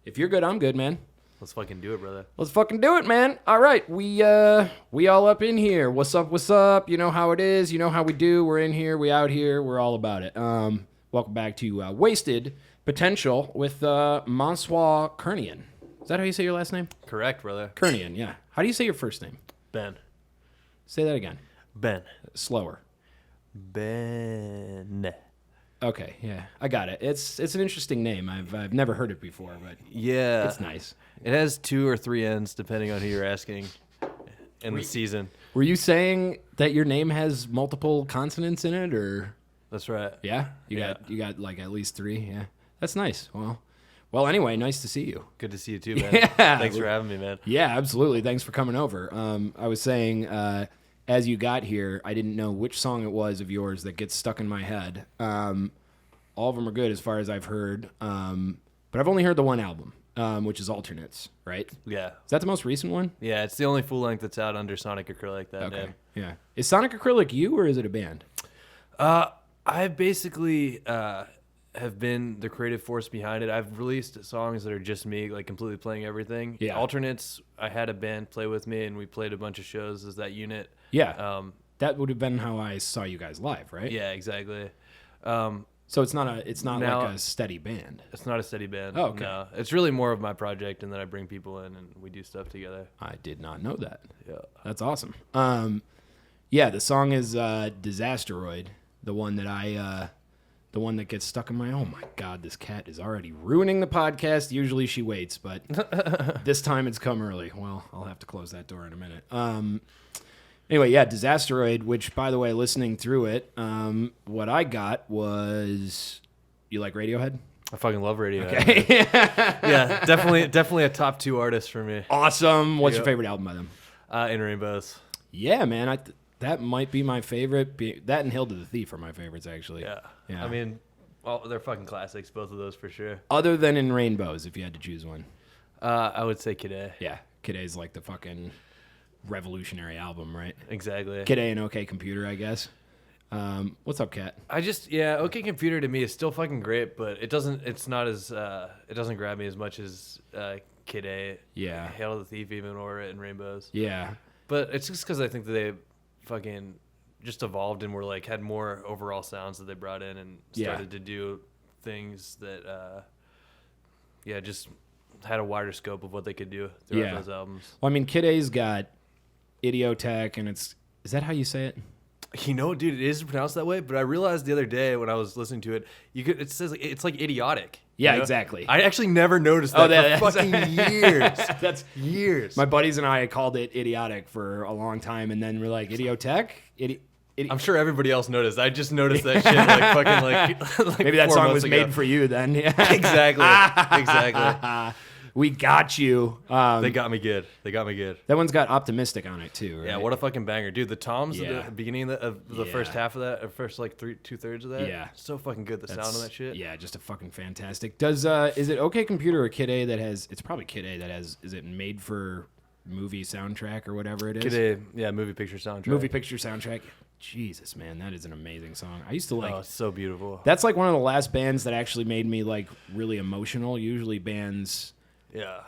If you're good, I'm good, man. Let's fucking do it, brother. Let's fucking do it, man. All right, we all up in here. What's up? What's up? You know how it is. You know how we do. We're in here. We out here. We're all about it. Welcome back to Wasted Potential with Monsieur Kernion. Is that how you say your last name? Correct, brother. Kernion, yeah. How do you say your first name? Ben. Say that again. Ben. Slower. Ben. Okay, yeah, I got it. It's an interesting name. I've never heard it before, but Yeah. it's nice. It has 2 or 3 N's depending on who you're asking in the season. Were you saying that your name has multiple consonants in it, or? That's right. Yeah, you got like at least 3. Yeah, that's nice. Well. Anyway, nice to see you. Good to see you too, man. Yeah. Thanks for having me, man. Yeah, absolutely. Thanks for coming over. I was saying, as you got here, I didn't know which song it was of yours that gets stuck in my head. All of them are good as far as I've heard, but I've only heard the one album, which is Alternates, right? Yeah. Is that the most recent one? Yeah, it's the only full length that's out under Sonic Acrylic that Okay. day. Yeah. Is Sonic Acrylic you, or is it a band? I basically have been the creative force behind it. I've released songs that are just me, like completely playing everything. Yeah. Alternates, I had a band play with me, and we played a bunch of shows as that unit. Yeah. That would have been how I saw you guys live, right? Yeah, exactly. So it's not Now- like a steady band. It's not a steady band. Oh, okay. No, it's really more of my project, and then I bring people in and we do stuff together. I did not know that. Yeah. That's awesome. Yeah, the song is Disasteroid, the one that gets stuck in my. Oh my God, this cat is already ruining the podcast. Usually she waits, but this time it's come early. Well, I'll have to close that door in a minute. Anyway, yeah, Disasteroid, which, by the way, listening through it, what I got was, you like Radiohead? I fucking love Radiohead. Okay. Yeah, definitely a top 2 artist for me. Awesome. What's your Yep. favorite album by them? In Rainbows. Yeah, man, that might be my favorite. That and Hail to the Thief are my favorites, actually. Yeah. Yeah. I mean, well, they're fucking classics, both of those for sure. Other than In Rainbows, if you had to choose one. I would say Kid A. Yeah, Kid A's like the fucking revolutionary album, right? Exactly. Kid A and OK Computer, I guess. What's up, Kat? OK Computer to me is still fucking great, but it doesn't grab me as much as Kid A. Yeah. Hail to the Thief even, or In Rainbows. Yeah. But it's just because I think that they fucking just evolved and were like had more overall sounds that they brought in and started to do things that just had a wider scope of what they could do throughout those albums. Well, I mean, Kid A's got Idiotech, and is that how you say it? You know, dude, it is pronounced that way, but I realized the other day when I was listening to it, it says it's like idiotic. Yeah, you know? exactly. I actually never noticed that for fucking years. That's years. My buddies and I called it idiotic for a long time, and then we're like, Idiotech? I'm sure everybody else noticed. I just noticed that shit like fucking like Maybe that 4 song months was ago. made for you then. Yeah. Exactly. We got you. They got me good. That one's got Optimistic on it too, right? Yeah, what a fucking banger, dude. The toms Yeah. at the beginning of the first half of that, or first like 2/3 of that. Yeah. So fucking good. The sound of that shit. Yeah, just a fucking fantastic. Is it OK Computer or Kid A that has? It's probably Kid A that has. Is it made for movie soundtrack or whatever it is? Kid A, yeah, movie picture soundtrack. Movie picture soundtrack. Jesus, man, that is an amazing song. I used to like. Oh, it's so beautiful. That's like one of the last bands that actually made me like really emotional. Usually bands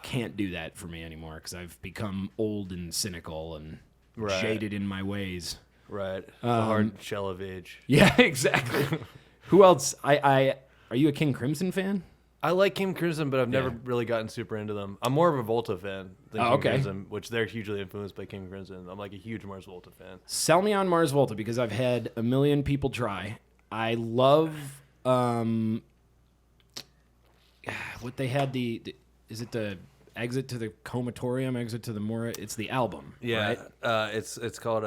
can't do that for me anymore because I've become old and cynical and jaded in my ways. Right. The hard shell of age. Yeah, exactly. Who else? Are you a King Crimson fan? I like King Crimson, but I've never really gotten super into them. I'm more of a Volta fan than King Crimson, which they're hugely influenced by King Crimson. I'm like a huge Mars Volta fan. Sell me on Mars Volta because I've had a million people try. I love what they had is it the Exit to the Comatorium, Exit to the Mora? It's the album, Yeah, right? it's called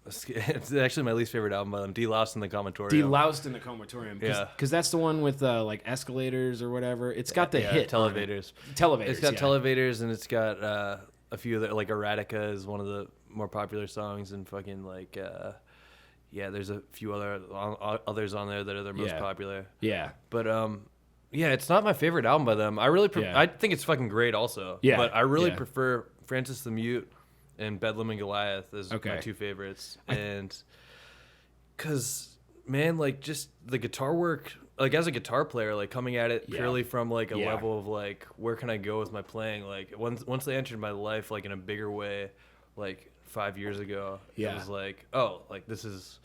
it's actually my least favorite album by them, De-Loused in the Comatorium. De-Loused in the Comatorium. Yeah. Because that's the one with like escalators or whatever. It's got the hit. Televators. Televators. It's got Televators, and it's got a few other, like Erotica is one of the more popular songs, and fucking like there's a few others on there that are their most popular. Yeah. But it's not my favorite album by them. I really I think it's fucking great also. Yeah. But I really prefer Francis the Mute and Bedlam and Goliath as my 2 favorites. And because, man, like just the guitar work like as a guitar player, like coming at it purely from like a level of like where can I go with my playing, like once they entered my life like in a bigger way, like 5 years ago, it was like, oh, like this is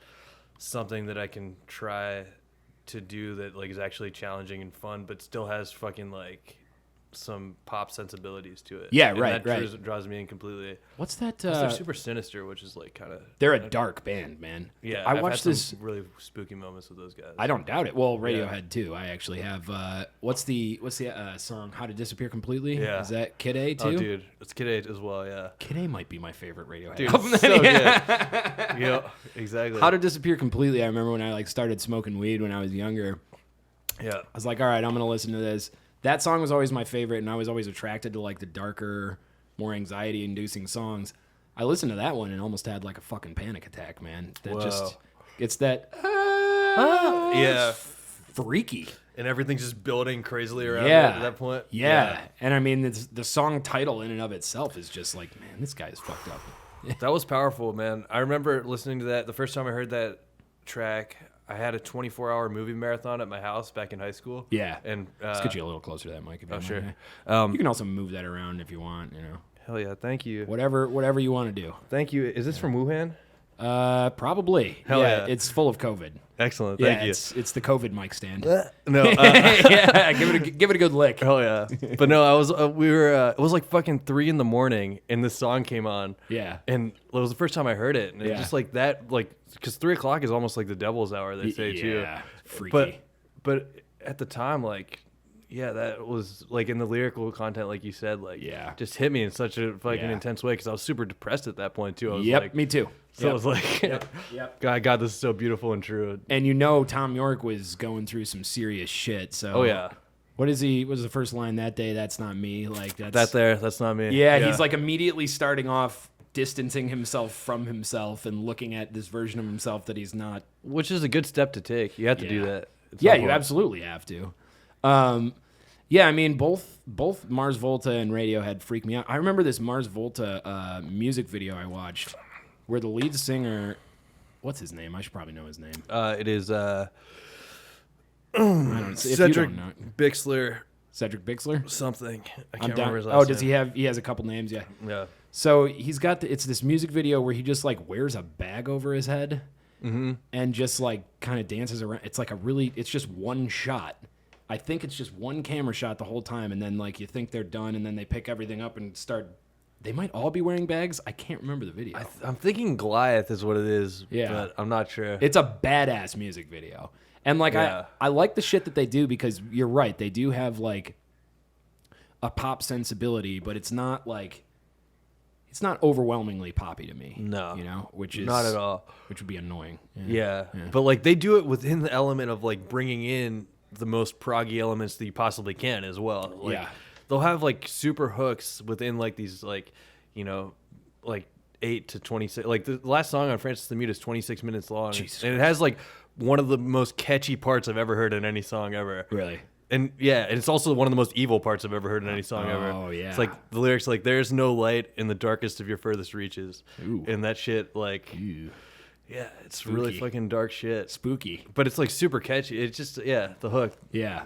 something that I can try to do that like is actually challenging and fun, but still has fucking like some pop sensibilities to it. Yeah, and right, that draws me in completely. What's that? They're super sinister, which is like kind of. They're a dark band, man. Yeah, I I've watched had this. some really spooky moments with those guys. I don't doubt it. Well, Radiohead too. I actually have. What's the song? How to Disappear Completely? Yeah. Is that Kid A too? Oh, dude, it's Kid A as well. Yeah. Kid A might be my favorite Radiohead Dude, album. so good. Yeah, exactly. How to Disappear Completely. I remember when I like started smoking weed when I was younger. Yeah. I was like, all right, I'm gonna listen to this. That song was always my favorite, and I was always attracted to like the darker, more anxiety-inducing songs. I listened to that one and almost had like a fucking panic attack, man. It's that freaky. And everything's just building crazily around it at that point. Yeah. And I mean, the song title in and of itself is just like, man, this guy is fucked up. That was powerful, man. I remember listening to that the first time I heard that track. I had a 24-hour movie marathon at my house back in high school. Yeah. And let's get you a little closer to that mic. If you sure. You can also move that around if you want, you know. Hell yeah, thank you. Whatever you want to do. Thank you. Is this from Wuhan? Probably. Hell yeah. It's full of COVID. Excellent. Thank you. It's the COVID mic stand. No. Yeah, give it a good lick. Hell yeah. But no, I was it was like fucking 3 a.m. and this song came on. Yeah. And it was the first time I heard it, and it's just like that, like because 3 o'clock is almost like the devil's hour, they say too. Yeah. Freaky. But at the time, like. Yeah, that was like in the lyrical content, like you said, like just hit me in such a fucking intense way because I was super depressed at that point too. I was like, me too. So I was like, God, this is so beautiful and true. And you know, Tom York was going through some serious shit. So what is he? What was the first line that day? That's not me. Like that's not me. Yeah, he's like immediately starting off distancing himself from himself and looking at this version of himself that he's not. Which is a good step to take. You have to do that. Yeah, you absolutely have to. Yeah, I mean, both Mars Volta and Radiohead freaked me out. I remember this Mars Volta music video I watched where the lead singer, what's his name? I should probably know his name. It is I don't, Cedric Bixler. Cedric Bixler? Something. I can't remember his last name. Does he has a couple names, yeah. Yeah. So he's got it's this music video where he just like wears a bag over his head and just like kind of dances around. It's like it's just one shot. I think it's just one camera shot the whole time, and then like you think they're done, and then they pick everything up and start. They might all be wearing bags. I can't remember the video. I'm thinking Goliath is what it is, but I'm not sure. It's a badass music video, and like I like the shit that they do because you're right. They do have like a pop sensibility, but it's not overwhelmingly poppy to me. No, you know, which is not at all. Which would be annoying. Yeah, but like they do it within the element of like bringing in the most proggy elements that you possibly can as well. Like, they'll have like super hooks within like these like, you know, like 8 to 26. Like the last song on Francis the Mute is 26 minutes long, and it has like one of the most catchy parts I've ever heard in any song ever. Really? And and it's also one of the most evil parts I've ever heard in any song ever. Oh yeah. It's like the lyrics like "There's no light in the darkest of your furthest reaches," and that shit like. Ew. Yeah, it's spooky. Really fucking dark shit. Spooky. But it's like super catchy. It's just, the hook. Yeah.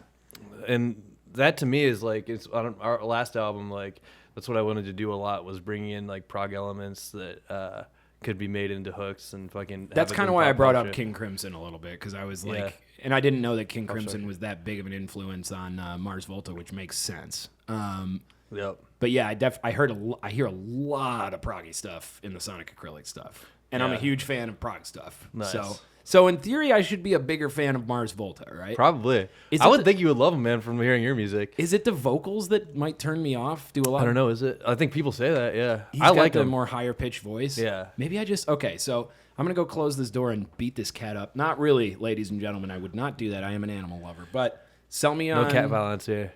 And that to me is like, it's on our last album, like, that's what I wanted to do a lot was bringing in like prog elements that could be made into hooks and fucking. That's kind of why I brought up King Crimson a little bit because I was like, and I didn't know that King Crimson was that big of an influence on Mars Volta, which makes sense. Yep. But yeah, I hear a lot of proggy stuff in the Sonic Acrylic stuff. And I'm a huge fan of prog stuff. Nice. So in theory, I should be a bigger fan of Mars Volta, right? Probably. I would think you would love him, man, from hearing your music. Is it the vocals that might turn me off? Do a lot? I don't know. Is it? I think people say that. Yeah. I like the more higher pitched voice. Yeah. Maybe I just So I'm gonna go close this door and beat this cat up. Not really, ladies and gentlemen. I would not do that. I am an animal lover. But sell me on. No cat violence here.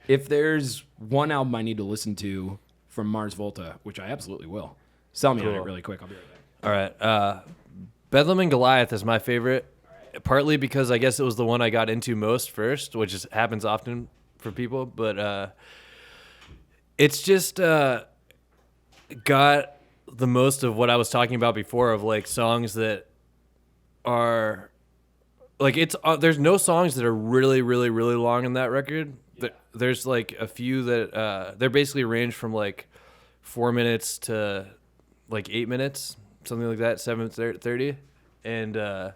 If there's one album I need to listen to from Mars Volta, which I absolutely will, sell me on it really quick. I'll be right back. All right. Bedlam and Goliath is my favorite, partly because I guess it was the one I got into most first, which happens often for people. But it's just got the most of what I was talking about before of like songs that are like it's there's no songs that are really really really long in that record. There's like a few that they're basically range from like 4 minutes to like 8 minutes, something like that, 7:30, and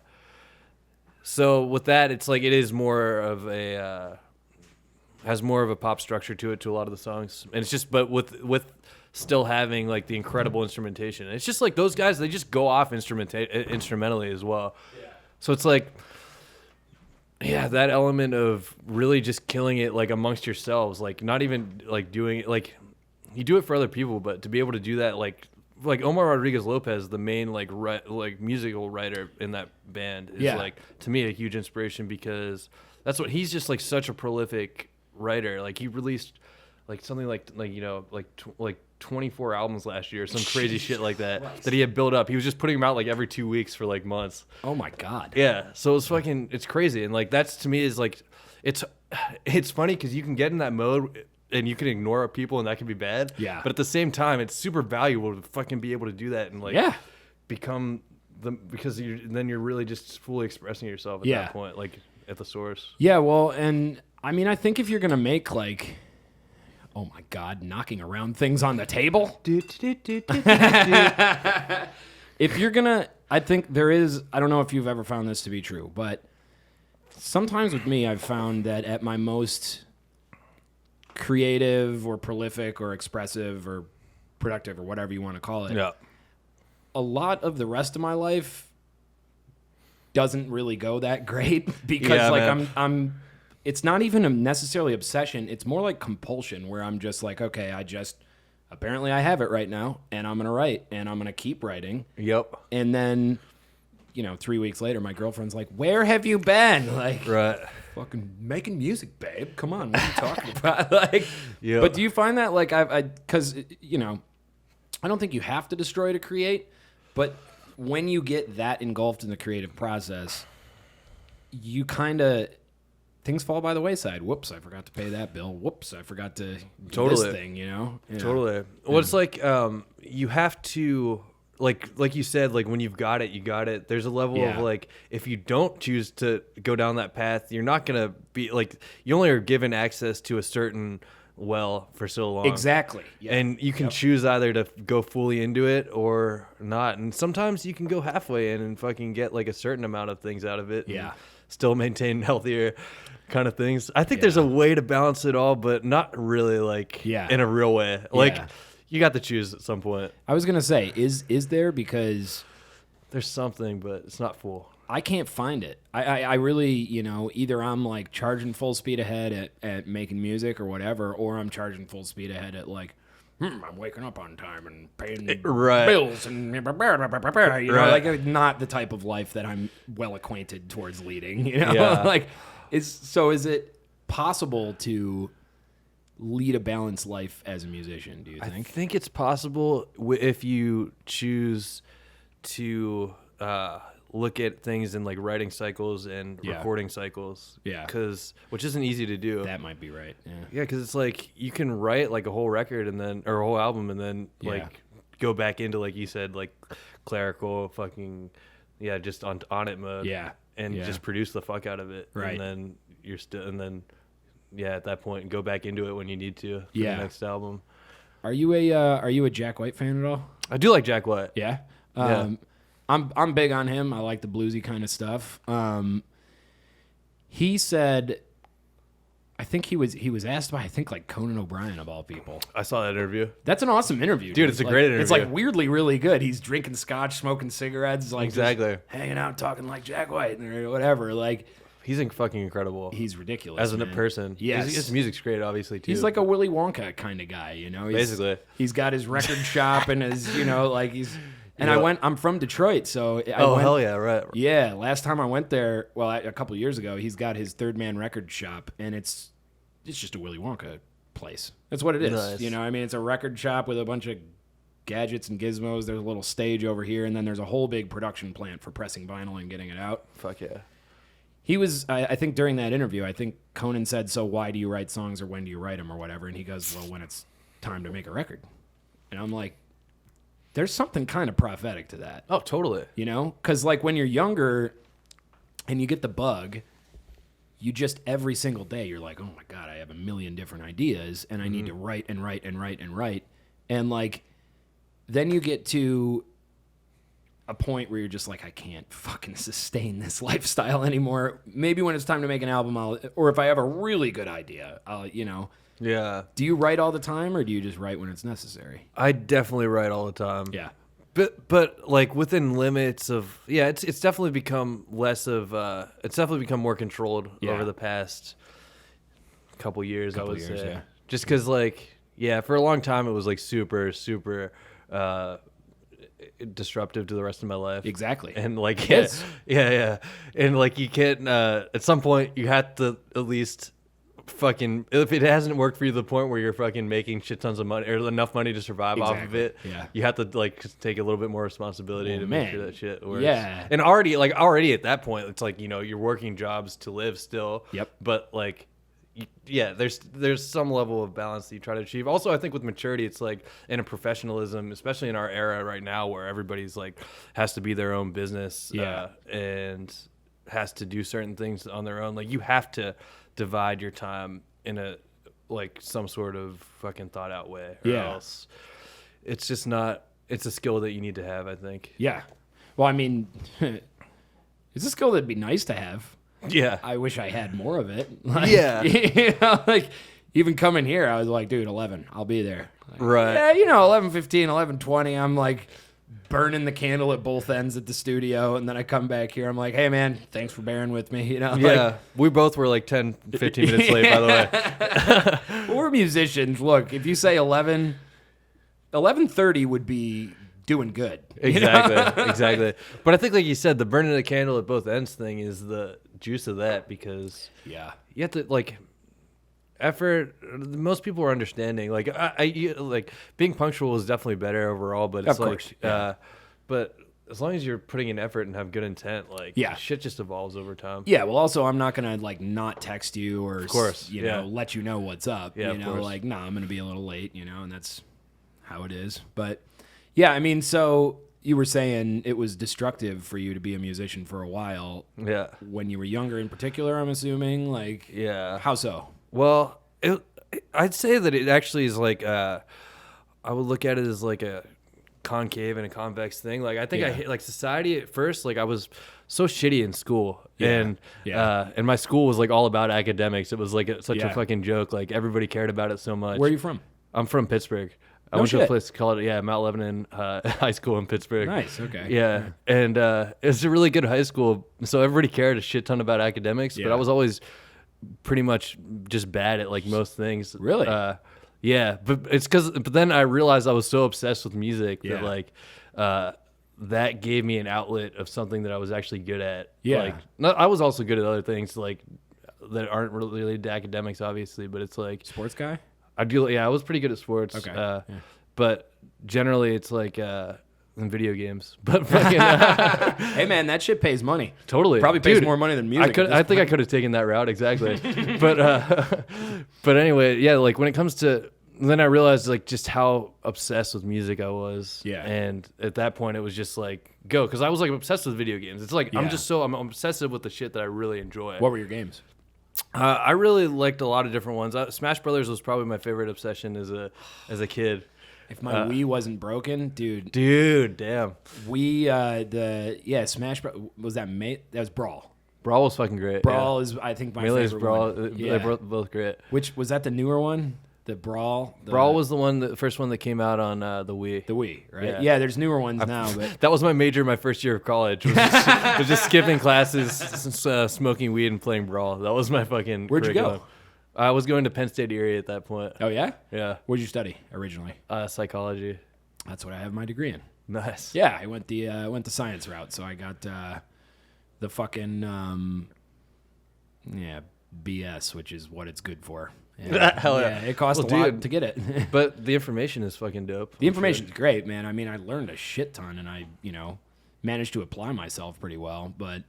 so with that, it's like it is more of a has more of a pop structure to it to a lot of the songs, and it's just but with still having like the incredible instrumentation. It's just like those guys, they just go off instrumentally as well. Yeah. So it's like, yeah, that element of really just killing it like amongst yourselves, like not even like doing it like you do it for other people, but to be able to do that like Omar Rodriguez Lopez, the main like musical writer in that band, is like to me a huge inspiration because that's what he's just like such a prolific writer. Like he released like something like 24 albums last year, some crazy shit like that that he had built up. He was just putting them out like every 2 weeks for like months. Oh my god. Yeah, so it's crazy, and like that's to me is like it's funny because you can get in that mode and you can ignore people and that can be bad. Yeah. But at the same time, it's super valuable to fucking be able to do that and like become because then you're really just fully expressing yourself at that point, like at the source. Yeah, well, and I mean, I think if you're gonna make like, oh my god, knocking around things on the table. If you're gonna, I think there is. I don't know if you've ever found this to be true, but sometimes with me, I've found that at my most creative or prolific or expressive or productive or whatever you want to call it, a lot of the rest of my life doesn't really go that great because I'm it's not even a necessarily obsession. It's more like compulsion where I'm just like, okay, apparently I have it right now and I'm going to write and I'm going to keep writing. Yep. And then, 3 weeks later, my girlfriend's like, where have you been? Like, right. Fucking making music, babe. Come on. What are you talking about? Like, but do you find that like because, I don't think you have to destroy to create, but when you get that engulfed in the creative process, you kind of, things fall by the wayside. Whoops, I forgot to pay that bill. Whoops, I forgot to do this thing, Yeah. Totally. Well, it's like you have to, like you said, like when you've got it, you got it. There's a level of like, if you don't choose to go down that path, you're not going to be, like, you only are given access to a certain well for so long. Exactly. Yeah. And you can choose either to go fully into it or not. And sometimes you can go halfway in and fucking get like a certain amount of things out of it. Yeah. Still maintain healthier kind of things. I think there's a way to balance it all, but not really like in a real way. Like you got to choose at some point. I was going to say, is there, because there's something, but it's not full. I can't find it. I really, either I'm like charging full speed ahead at making music or whatever, or I'm charging full speed ahead at like, I'm waking up on time and paying bills and like not the type of life that I'm well acquainted towards leading. Like, is it possible to lead a balanced life as a musician? Do you think? I think it's possible if you choose to look at things in like writing cycles and recording cycles. Yeah. Which isn't easy to do. That might be right. Yeah. Yeah, because it's like you can write like a whole record or a whole album and then like go back into, like you said, like clerical fucking just on it mode. Yeah. And just produce the fuck out of it. Right. And then you're still at that point go back into it when you need to for the next album. Are you a Jack White fan at all? I do like Jack White. Yeah. I'm big on him. I like the bluesy kind of stuff. He said, I think he was asked by like Conan O'Brien of all people. I saw that interview. That's an awesome interview, dude. It's a great interview. It's like weirdly really good. He's drinking scotch, smoking cigarettes, like exactly hanging out, talking like Jack White or whatever. Like he's fucking incredible. He's ridiculous as a person. Yes, his music's great, obviously too. He's like a Willy Wonka kind of guy, Basically, he's got his record shop and his, like he's. And I'm from Detroit, so hell yeah, right. Yeah, last time I went there, well, a couple of years ago, he's got his Third Man record shop, and it's just a Willy Wonka place. That's what it is. Nice. It's a record shop with a bunch of gadgets and gizmos. There's a little stage over here, and then there's a whole big production plant for pressing vinyl and getting it out. Fuck yeah. He was, I think during that interview, I think Conan said, so why do you write songs or when do you write them or whatever? And he goes, well, when it's time to make a record. And I'm like, there's something kind of prophetic to that. Oh, totally. Because like when you're younger, and you get the bug, you just every single day you're like, oh my God, I have a million different ideas and I need to write and write and write and write. And like, then you get to a point where you're just like, I can't fucking sustain this lifestyle anymore. Maybe when it's time to make an album, or if I have a really good idea, I'll, Yeah. Do you write all the time, or do you just write when it's necessary? I definitely write all the time. Yeah. But like within limits of, it's definitely become less of, it's definitely become more controlled over the past couple years, I would say. Yeah. Just because like, for a long time it was like super, super, disruptive to the rest of my life. Exactly. And like and like you can't at some point you have to at least fucking, if it hasn't worked for you to the point where you're fucking making shit tons of money or enough money to survive off of it, you have to like take a little bit more responsibility to make sure that shit works. And already at that point it's like, you're working jobs to live still. But like there's some level of balance that you try to achieve. Also, I think with maturity, it's like in a professionalism, especially in our era right now, where everybody's like has to be their own business, and has to do certain things on their own. Like you have to divide your time in a like some sort of fucking thought out way, or else it's just not. It's a skill that you need to have, I think. Yeah. Well, I mean, it's a skill that'd be nice to have. Yeah. I wish I had more of it. Like, like even coming here, I was like, dude, 11, I'll be there. Like, right. Yeah, 11:15, 11:20, I'm like burning the candle at both ends at the studio. And then I come back here, I'm like, hey, man, thanks for bearing with me. Like, we both were like 10, 15 minutes late, by the way. We're musicians. Look, if you say 11:30 would be doing good. Exactly. But I think, like you said, the burning the candle at both ends thing is the juice of that, because you have to like effort. Most people are understanding. Like like being punctual is definitely better overall, but it's but as long as you're putting in effort and have good intent, like shit just evolves over time. Yeah. Well, also I'm not gonna like not text you or of course, let you know what's up. Yeah, like I'm gonna be a little late. And that's how it is. But yeah, I mean, so you were saying it was destructive for you to be a musician for a while. Yeah. When you were younger in particular, I'm assuming? Like, how so? Well, I'd say that it actually is like, I would look at it as like a concave and a convex thing. Like, I think I hit like society at first, like I was so shitty in school. And my school was like all about academics. It was like such a fucking joke. Like everybody cared about it so much. Where are you from? I'm from Pittsburgh. I went to a place called Mount Lebanon High School in Pittsburgh. Nice, okay. Yeah, and it's a really good high school, so everybody cared a shit ton about academics, but I was always pretty much just bad at like most things. Really? Yeah, but then I realized I was so obsessed with music that like that gave me an outlet of something that I was actually good at. Yeah. Like, I was also good at other things like that aren't really related to academics, obviously, but it's like sports guy. I was pretty good at sports. Okay. But generally it's like in video games. But fucking hey man, that shit pays money. Totally. Probably pays more money than music. I think I could have taken that route, exactly. But anyway, like when it comes to, then I realized like just how obsessed with music I was. Yeah. And at that point it was just like go, because I was like obsessed with video games. It's like I'm obsessive with the shit that I really enjoy. What were your games? I really liked a lot of different ones. Smash Brothers was probably my favorite obsession as a kid. If my Wii wasn't broken, dude, damn. Wii, Smash was that that was Brawl. Brawl was fucking great. Brawl is I think my favorite Brawl. One. They're both great. Which was that the newer one? The Brawl? Brawl was the first one that came out on the Wii. The Wii, right? Yeah, there's newer ones now. But that was my major my first year of college. Was just skipping classes, smoking weed, and playing Brawl. That was my fucking Where'd curriculum. You go? I was going to Penn State Erie at that point. Oh, yeah? Yeah. What'd you study originally? Psychology. That's what I have my degree in. Nice. Yeah, I went the science route, so I got the fucking BS, which is what it's good for. Yeah, hell yeah. It cost a lot to get it. But the information is fucking dope. The information's great, man. I mean, I learned a shit ton, and I, managed to apply myself pretty well. But,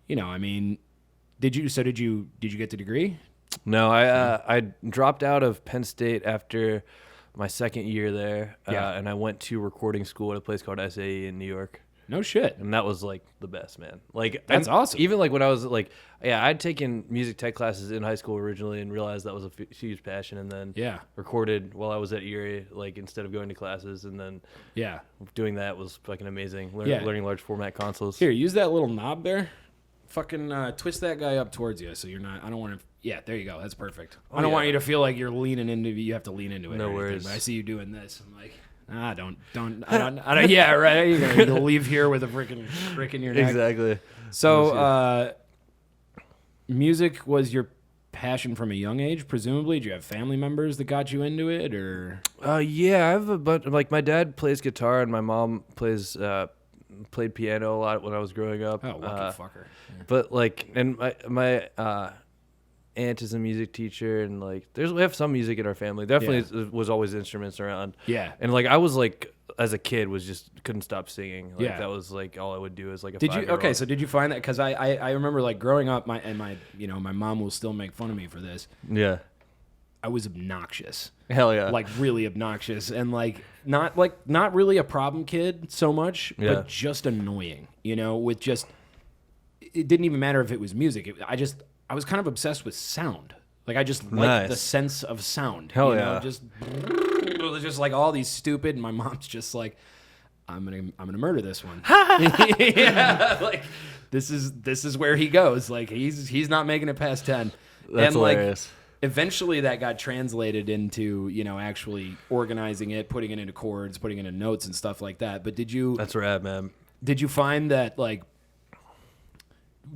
I mean, did you get the degree? No, I dropped out of Penn State after my second year there, and I went to recording school at a place called SAE in New York. No shit. And that was like the best, man. Like That's awesome. Even like when I was like, I'd taken music tech classes in high school originally and realized that was a huge passion. And then recorded while I was at Erie, like instead of going to classes. And then doing that was fucking amazing. Learning large format consoles. Here, use that little knob there. Fucking twist that guy up towards you so you're not. I don't want to. Yeah, there you go. That's perfect. I don't want you to feel like you're leaning into. You have to lean into it. No worries. But I see you doing this. I'm like. I don't. Yeah, right. You're gonna leave here with a freaking crick in your neck. Exactly. So, music was your passion from a young age, presumably. Do you have family members that got you into it, or? Yeah, I have a bunch. Like my dad plays guitar and my mom played piano a lot when I was growing up. Oh, lucky fucker. Yeah. But like, and my aunt is a music teacher, and like we have some music in our family. Definitely was always instruments around. Yeah. And like I was like as a kid was just couldn't stop singing. Like that was like all I would do as like a Did you okay, so did you find that because I remember like growing up my mom will still make fun of me for this. Yeah. I was obnoxious. Hell yeah. Like really obnoxious and not really a problem kid so much, but just annoying, with just it didn't even matter if it was music. I was kind of obsessed with sound. Like I just liked the sense of sound. Hell yeah. Just like all these stupid. And my mom's just like, I'm gonna murder this one. Yeah, like this is where he goes. Like he's not making it past 10. That's hilarious. Like, eventually that got translated into actually organizing it, putting it into chords, putting it in notes and stuff like that. But That's rad, man. Did you find that like?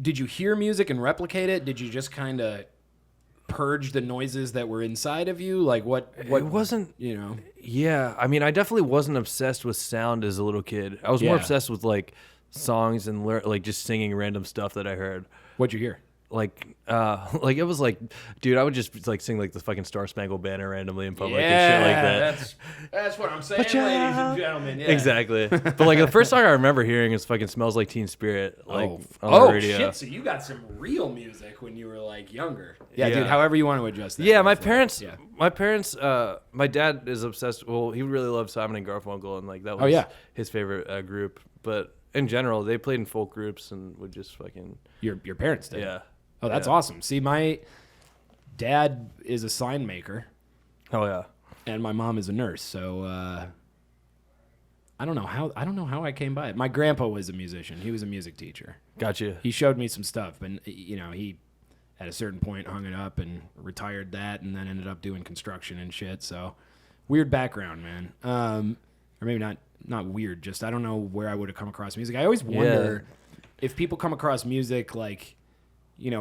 Did you hear music and replicate it? Did you just kind of purge the noises that were inside of you? Like what It wasn't, Yeah, I mean, I definitely wasn't obsessed with sound as a little kid. I was more obsessed with like songs and like just singing random stuff that I heard. What'd you hear? Like it was like, dude, I would just like sing like the fucking Star Spangled Banner randomly in public and shit like that. That's what I'm saying, ladies and gentlemen. Yeah. Exactly. But like the first song I remember hearing is fucking "Smells Like Teen Spirit." Like on the radio. Shit! So you got some real music when you were like younger. Yeah, dude. However you want to adjust that. Yeah, my parents. My dad is obsessed. Well, he really loved Simon and Garfunkel, and like that was his favorite group. But in general, they played in folk groups and would just fucking. Your parents did. Yeah. Oh, that's awesome. See, my dad is a sign maker. Oh yeah. And my mom is a nurse, so I don't know how I came by it. My grandpa was a musician. He was a music teacher. Gotcha. He showed me some stuff, and he at a certain point hung it up and retired that, and then ended up doing construction and shit. So weird background, man. Or maybe not weird. Just I don't know where I would have come across music. I always wonder if people come across music like.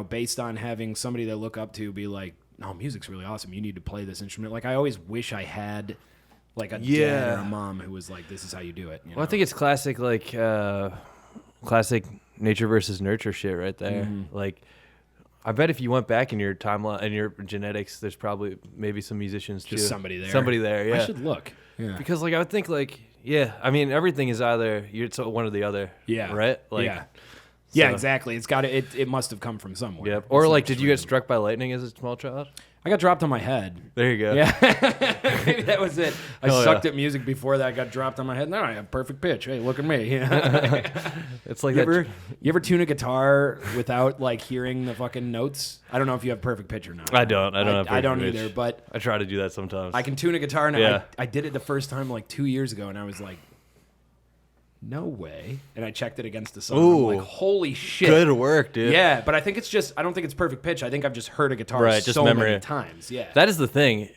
Based on having somebody they look up to be like, no, music's really awesome. You need to play this instrument. Like, I always wish I had, like, a dad or a mom who was like, this is how you do it. Well, I think it's classic, like, classic nature versus nurture shit right there. Mm-hmm. Like, I bet if you went back in your timeline and your genetics, there's probably maybe some musicians too. Just somebody there. Somebody there, yeah. I should look. Yeah. Because, like, I would think, like, I mean, everything is either it's one or the other. Yeah. Right? Like, yeah, exactly. It's got it must have come from somewhere. Yep. Or like, did you get struck by lightning as a small child? I got dropped on my head. There you go. Yeah, maybe that was it. I sucked at music before that. I got dropped on my head. Now I have perfect pitch. Hey, look at me. It's like you ever tune a guitar without like hearing the fucking notes? I don't know if you have perfect pitch or not. I don't. I don't either. But I try to do that sometimes. I can tune a guitar now. I did it the first time like 2 years ago, and I was like, no way. And I checked it against the song. I'm like, holy shit. Good work, dude. Yeah, but I think it's just, I don't think it's perfect pitch. I think I've just heard a guitar so many times. Yeah. That is the thing.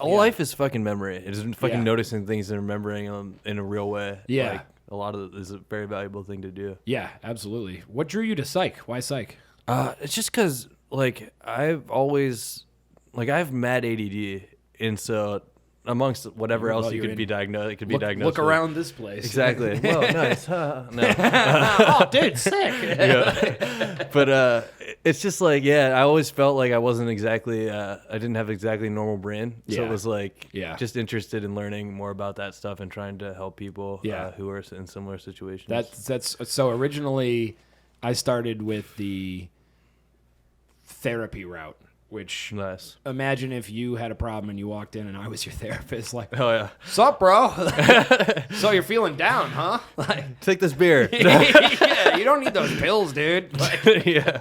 Life is fucking memory. It is fucking noticing things and remembering them in a real way. Yeah. Like, a lot of it is a very valuable thing to do. Yeah, absolutely. What drew you to psych? Why psych? It's just because, like, I've always, like, I have mad ADD. And so amongst whatever else you could be diagnosed, it could be diagnosed. Look around this place. Exactly. Whoa, nice. No. Oh, dude, sick. But it's just like, I always felt like I wasn't exactly, I didn't have exactly normal brain. So it was like, just interested in learning more about that stuff and trying to help people who are in similar situations. That's so originally I started with the therapy route. which Nice. imagine if you had a problem and you walked in and I was your therapist, like, Oh yeah. sup, bro? So you're feeling down, huh? Like, Take this beer. yeah, you don't need those pills, dude. Like, Yeah.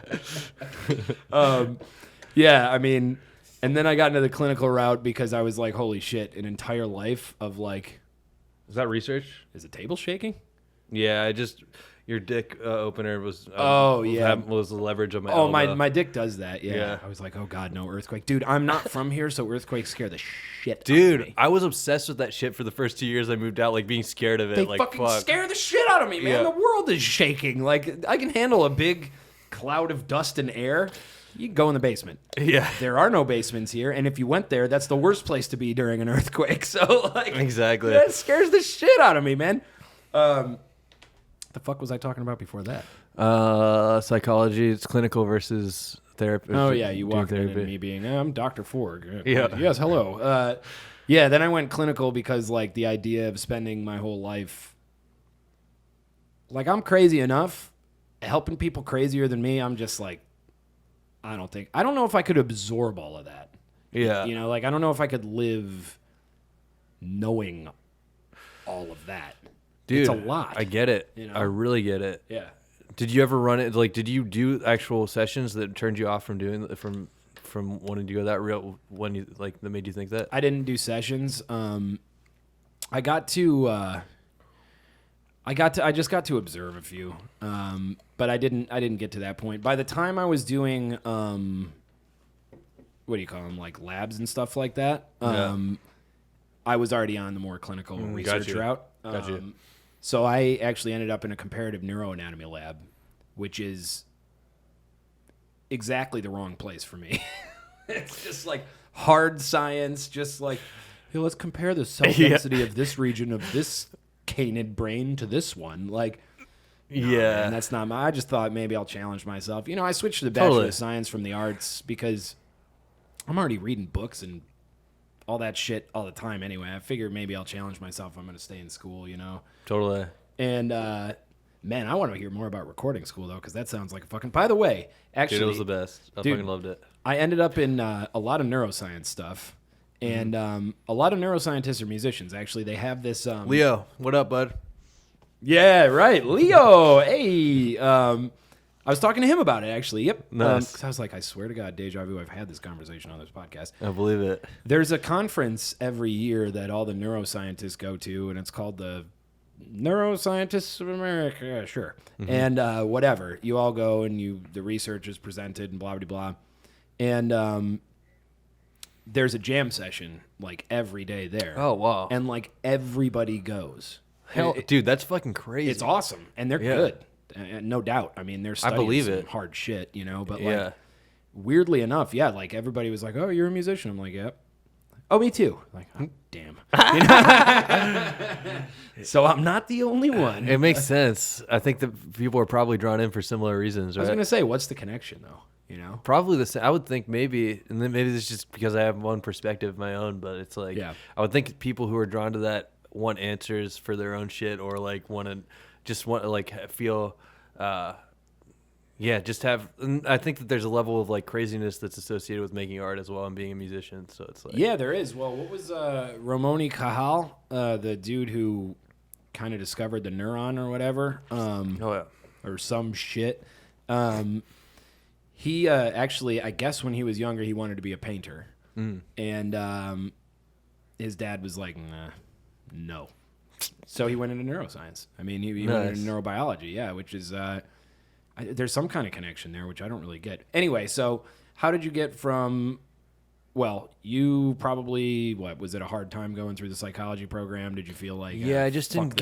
yeah, I mean, and then I got into the clinical route because I was like, holy shit, an entire life of like, Is that research? is the table shaking? Yeah, your dick opener was. Was the leverage of my. Oh, elbow. my dick does that. Yeah. Yeah. I was like, oh god, no earthquake, dude. I'm not from here, so earthquakes scare the shit out of Dude, me. I was obsessed with that shit for the first 2 years I moved out, like being scared of it. They like, fucking fuck. scare the shit out of me, man. Yeah. The world is shaking. Like, I can handle a big cloud of dust and air. You can go in the basement. Yeah. There are no basements here, and if you went there, that's the worst place to be during an earthquake. So, like, Exactly. that scares the shit out of me, man. The fuck was I talking about before that? Psychology. It's clinical versus therapy. Oh yeah, you walked in and me being, I'm Dr. Forg. Yeah. Yes, hello. Yeah, then I went clinical because like the idea of spending my whole life, like I'm crazy enough, helping people crazier than me. I'm just like, I don't know if I could absorb all of that. Yeah. You know, like I don't know if I could live knowing all of that. Dude, it's a lot. I get it. You know? I really get it. Yeah. Did you ever run it? Like, did you do actual sessions that turned you off from doing from wanting to go that real when you like that made you think that? I didn't do sessions. I just got to observe a few, but I didn't get to that point. By the time I was doing, what do you call them, like labs and stuff like that, I was already on the more clinical research route. Gotcha. So I actually ended up in a comparative neuroanatomy lab, which is exactly the wrong place for me. It's just like hard science, just like, hey, let's compare the cell density of this region of this canid brain to this one. Like, no, man, that's not I just thought maybe I'll challenge myself. You know, I switched to the Bachelor of Science from the arts because I'm already reading books and all that shit all the time anyway. I figured maybe I'll challenge myself if I'm going to stay in school, you know? Totally. And, man, I want to hear more about recording school, though, because that sounds like a fucking... By the way, actually... Dude, it was the best. I fucking loved it. I ended up in a lot of neuroscience stuff, and a lot of neuroscientists are musicians, actually. They have this... Leo, what up, bud? Yeah, right. Leo, hey. I was talking to him about it, actually. Yep. Nice. 'Cause I was like, I swear to God, deja vu, I've had this conversation on this podcast. I believe it. There's a conference every year that all the neuroscientists go to, and it's called the Neuroscientists of America. Sure. And whatever. You all go, and the research is presented, and blah, blah, blah. And there's a jam session, like, every day there. Oh, wow. And, like, everybody goes. Hell, dude, that's fucking crazy. It's awesome, and they're good. No doubt. I mean, they're studying some hard shit, you know, but like weirdly enough, yeah, like everybody was like, "Oh, you're a musician." I'm like, "Yep." "Oh, me too." Like, oh, damn. So I'm not the only one. It makes sense. I think that people are probably drawn in for similar reasons, right? I was going to say, what's the connection though, you know? Probably the same. I would think maybe, and then maybe it's just because I have one perspective of my own, but it's like I would think people who are drawn to that want answers for their own shit, or like want to like feel just have. And I think that there's a level of like craziness that's associated with making art as well and being a musician, so it's like there is. Well, what was Ramoni Cajal, the dude who kind of discovered the neuron or whatever, or some shit, he actually, I guess when he was younger, he wanted to be a painter, and his dad was like, nah, no. So he went into neuroscience. I mean, he went into neurobiology, which is, there's some kind of connection there, which I don't really get. Anyway, so how did you get from, well, you probably, was it a hard time going through the psychology program? Did you feel like, I just didn't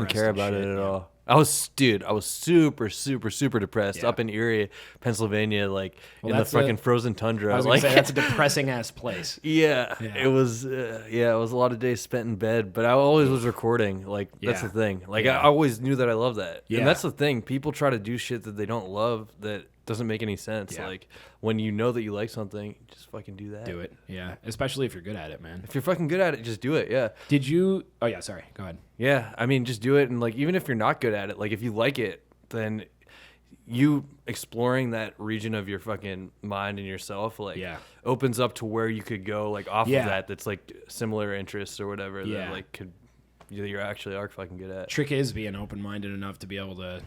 care about it at all. I was super, super, super depressed up in Erie, Pennsylvania, like in the fucking frozen tundra. I was gonna say, that's a depressing ass place. It was. It was a lot of days spent in bed, but I always was recording. Like that's the thing. Like I always knew that I loved that, and that's the thing. People try to do shit that they don't love that doesn't make any sense. Like when you know that you like something, just fucking do that. Do it. Yeah, especially if you're good at it, man. If you're fucking good at it, just do it. Yeah. Did you? Oh yeah, sorry. Go ahead. Yeah, I mean, just do it, and like even if you're not good at it, like if you like it, then you exploring that region of your fucking mind and yourself, like opens up to where you could go like off of that. That's like similar interests or whatever that like could you actually are fucking good at. Trick is being open-minded enough to be able to,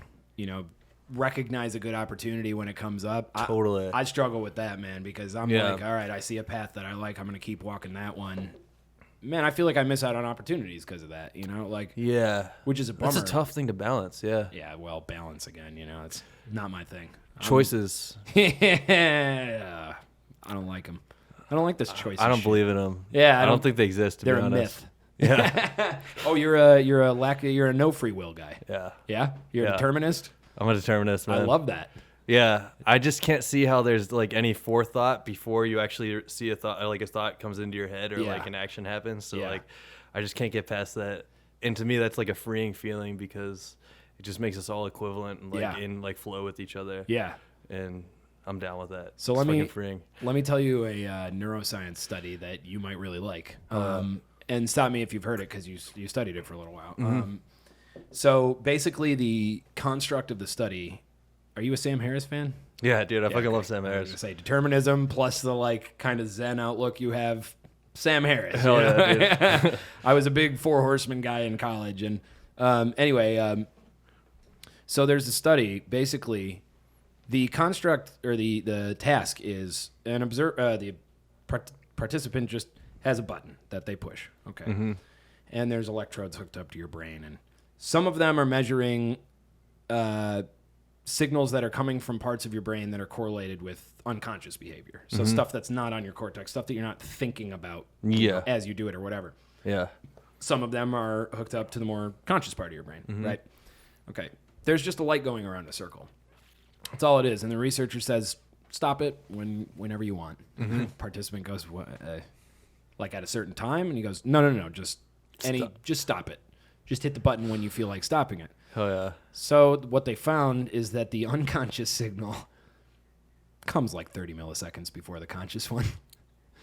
recognize a good opportunity when it comes up. Totally. I struggle with that, man, because I'm like, all right, I see a path that I like. I'm going to keep walking that one. Man, I feel like I miss out on opportunities because of that, which is a bummer. That's a tough thing to balance, Yeah, well, balance again, it's not my thing. Choices. I don't like them. I don't like this choice. I don't believe in them. Yeah, I don't think they exist, to be honest. They're a myth. Yeah. Oh, you're a no free will guy. Yeah. Yeah? You're a determinist? I'm a determinist, man. I love that. Yeah. I just can't see how there's like any forethought before you actually see a thought, like a thought comes into your head or like an action happens. So like, I just can't get past that. And to me, that's like a freeing feeling because it just makes us all equivalent and like in like flow with each other. Yeah. And I'm down with that. So let me tell you a neuroscience study that you might really like. And stop me if you've heard it because you studied it for a little while. Mm-hmm. So basically, the construct of the study. Are you a Sam Harris fan? Yeah, dude, I fucking love Sam Harris. I was gonna say determinism plus the like kind of Zen outlook you have. Sam Harris. Hell yeah, dude. I was a big Four Horsemen guy in college, and anyway, so there's a study. Basically, the construct or the task is the participant just has a button that they push. Okay. Mm-hmm. And there's electrodes hooked up to your brain. And some of them are measuring signals that are coming from parts of your brain that are correlated with unconscious behavior. So stuff that's not on your cortex, stuff that you're not thinking about as you do it or whatever. Yeah. Some of them are hooked up to the more conscious part of your brain, right? Okay. There's just a light going around a circle. That's all it is. And the researcher says, stop it whenever you want. Participant goes, what? Like at a certain time, and he goes, no, just stop it. Just hit the button when you feel like stopping it. Oh yeah. So what they found is that the unconscious signal comes like 30 milliseconds before the conscious one.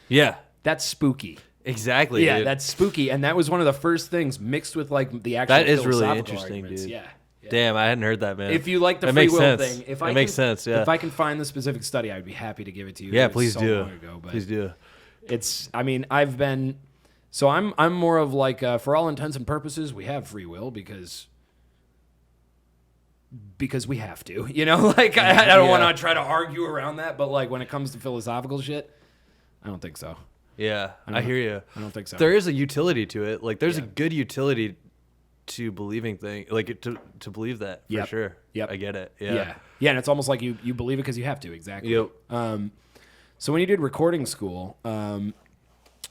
Yeah. That's spooky. Exactly. Yeah, dude. that's spooky, and that was one of the first things mixed with like the actual. That is really interesting, dude. Yeah. Damn, I hadn't heard that, man. If you like the free will thing, it makes sense. Yeah. If I can find the specific study, I'd be happy to give it to you. Yeah, please do. Long ago, but please do. I'm more of like, for all intents and purposes, we have free will because we have to, like I don't want to try to argue around that, but like when it comes to philosophical shit, I don't think so. Yeah, I hear you. I don't think so. There is a utility to it. Like there's a good utility to believing thing, like to believe that for sure. Yep. I get it. Yeah. And it's almost like you believe it because you have to. Exactly. Yep. So when you did recording school,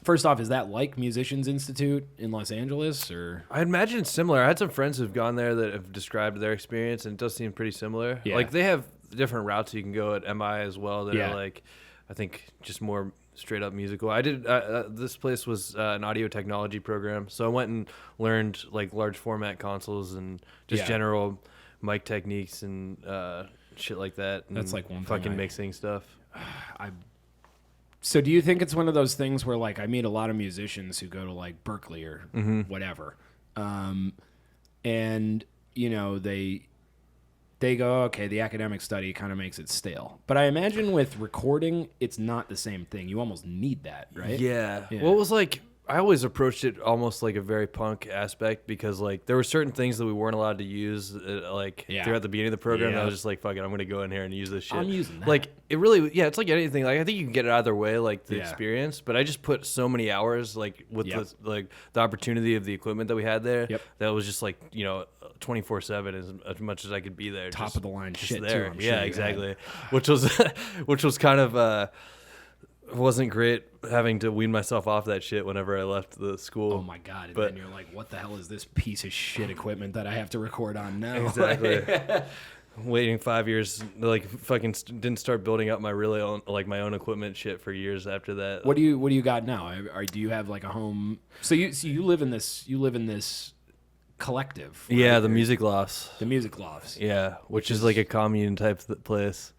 first off, is that like Musicians Institute in Los Angeles, or? I imagine it's similar. I had some friends who've gone there that have described their experience, and it does seem pretty similar. Yeah. Like they have different routes you can go at MI as well that are like, I think just more straight up musical. I did this place was an audio technology program, so I went and learned like large format consoles and just general mic techniques and shit like that. And that's like one fucking mixing stuff. So do you think it's one of those things where like I meet a lot of musicians who go to like Berkeley or whatever, and they go, okay, the academic study kind of makes it stale. But I imagine with recording, it's not the same thing. You almost need that, right? Yeah. Well, it was like, I always approached it almost like a very punk aspect because like there were certain things that we weren't allowed to use throughout the beginning of the program. And I was just like, fuck it, I'm going to go in here and use this shit. I'm using that. Like it really, it's like anything. Like I think you can get it either way, like the experience, but I just put so many hours like with the opportunity of the equipment that we had there that was just like, 24/7 as much as I could be there. Top of the line shit there. Too, I'm sure exactly. Which was kind of, wasn't great having to wean myself off that shit whenever I left the school. Oh my god! And then you're like, "What the hell is this piece of shit equipment that I have to record on now?" Exactly. Waiting 5 years, like fucking didn't start building up my my own equipment shit for years after that. What do you got now? Do you have like a home? So you live in this collective. Right? Yeah, the Music Lofts. The Music Lofts. Yeah, which is like a commune type place.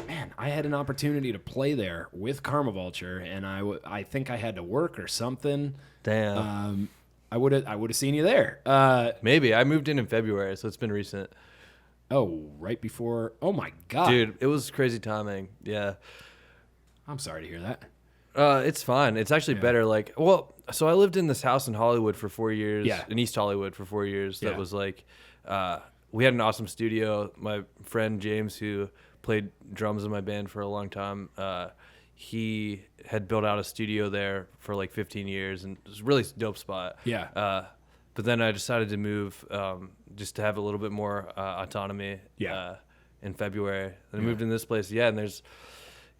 Man, I had an opportunity to play there with Karma Vulture, and I think I had to work or something. Damn. I would have seen you there. Maybe I moved in February, so it's been recent. Oh, right before. Oh my God, Dude, it was crazy timing. Yeah. I'm sorry to hear that. It's fine. It's actually better. Like, well, so I lived in this house in Hollywood for 4 years. Yeah. In East Hollywood for 4 years. That Yeah. was like, we had an awesome studio. My friend James, who played drums in my band for a long time, he had built out a studio there for like 15 years, and it was a really dope spot. Yeah. But then I decided to move just to have a little bit more autonomy. Yeah. In February, and I moved in this place. Yeah, and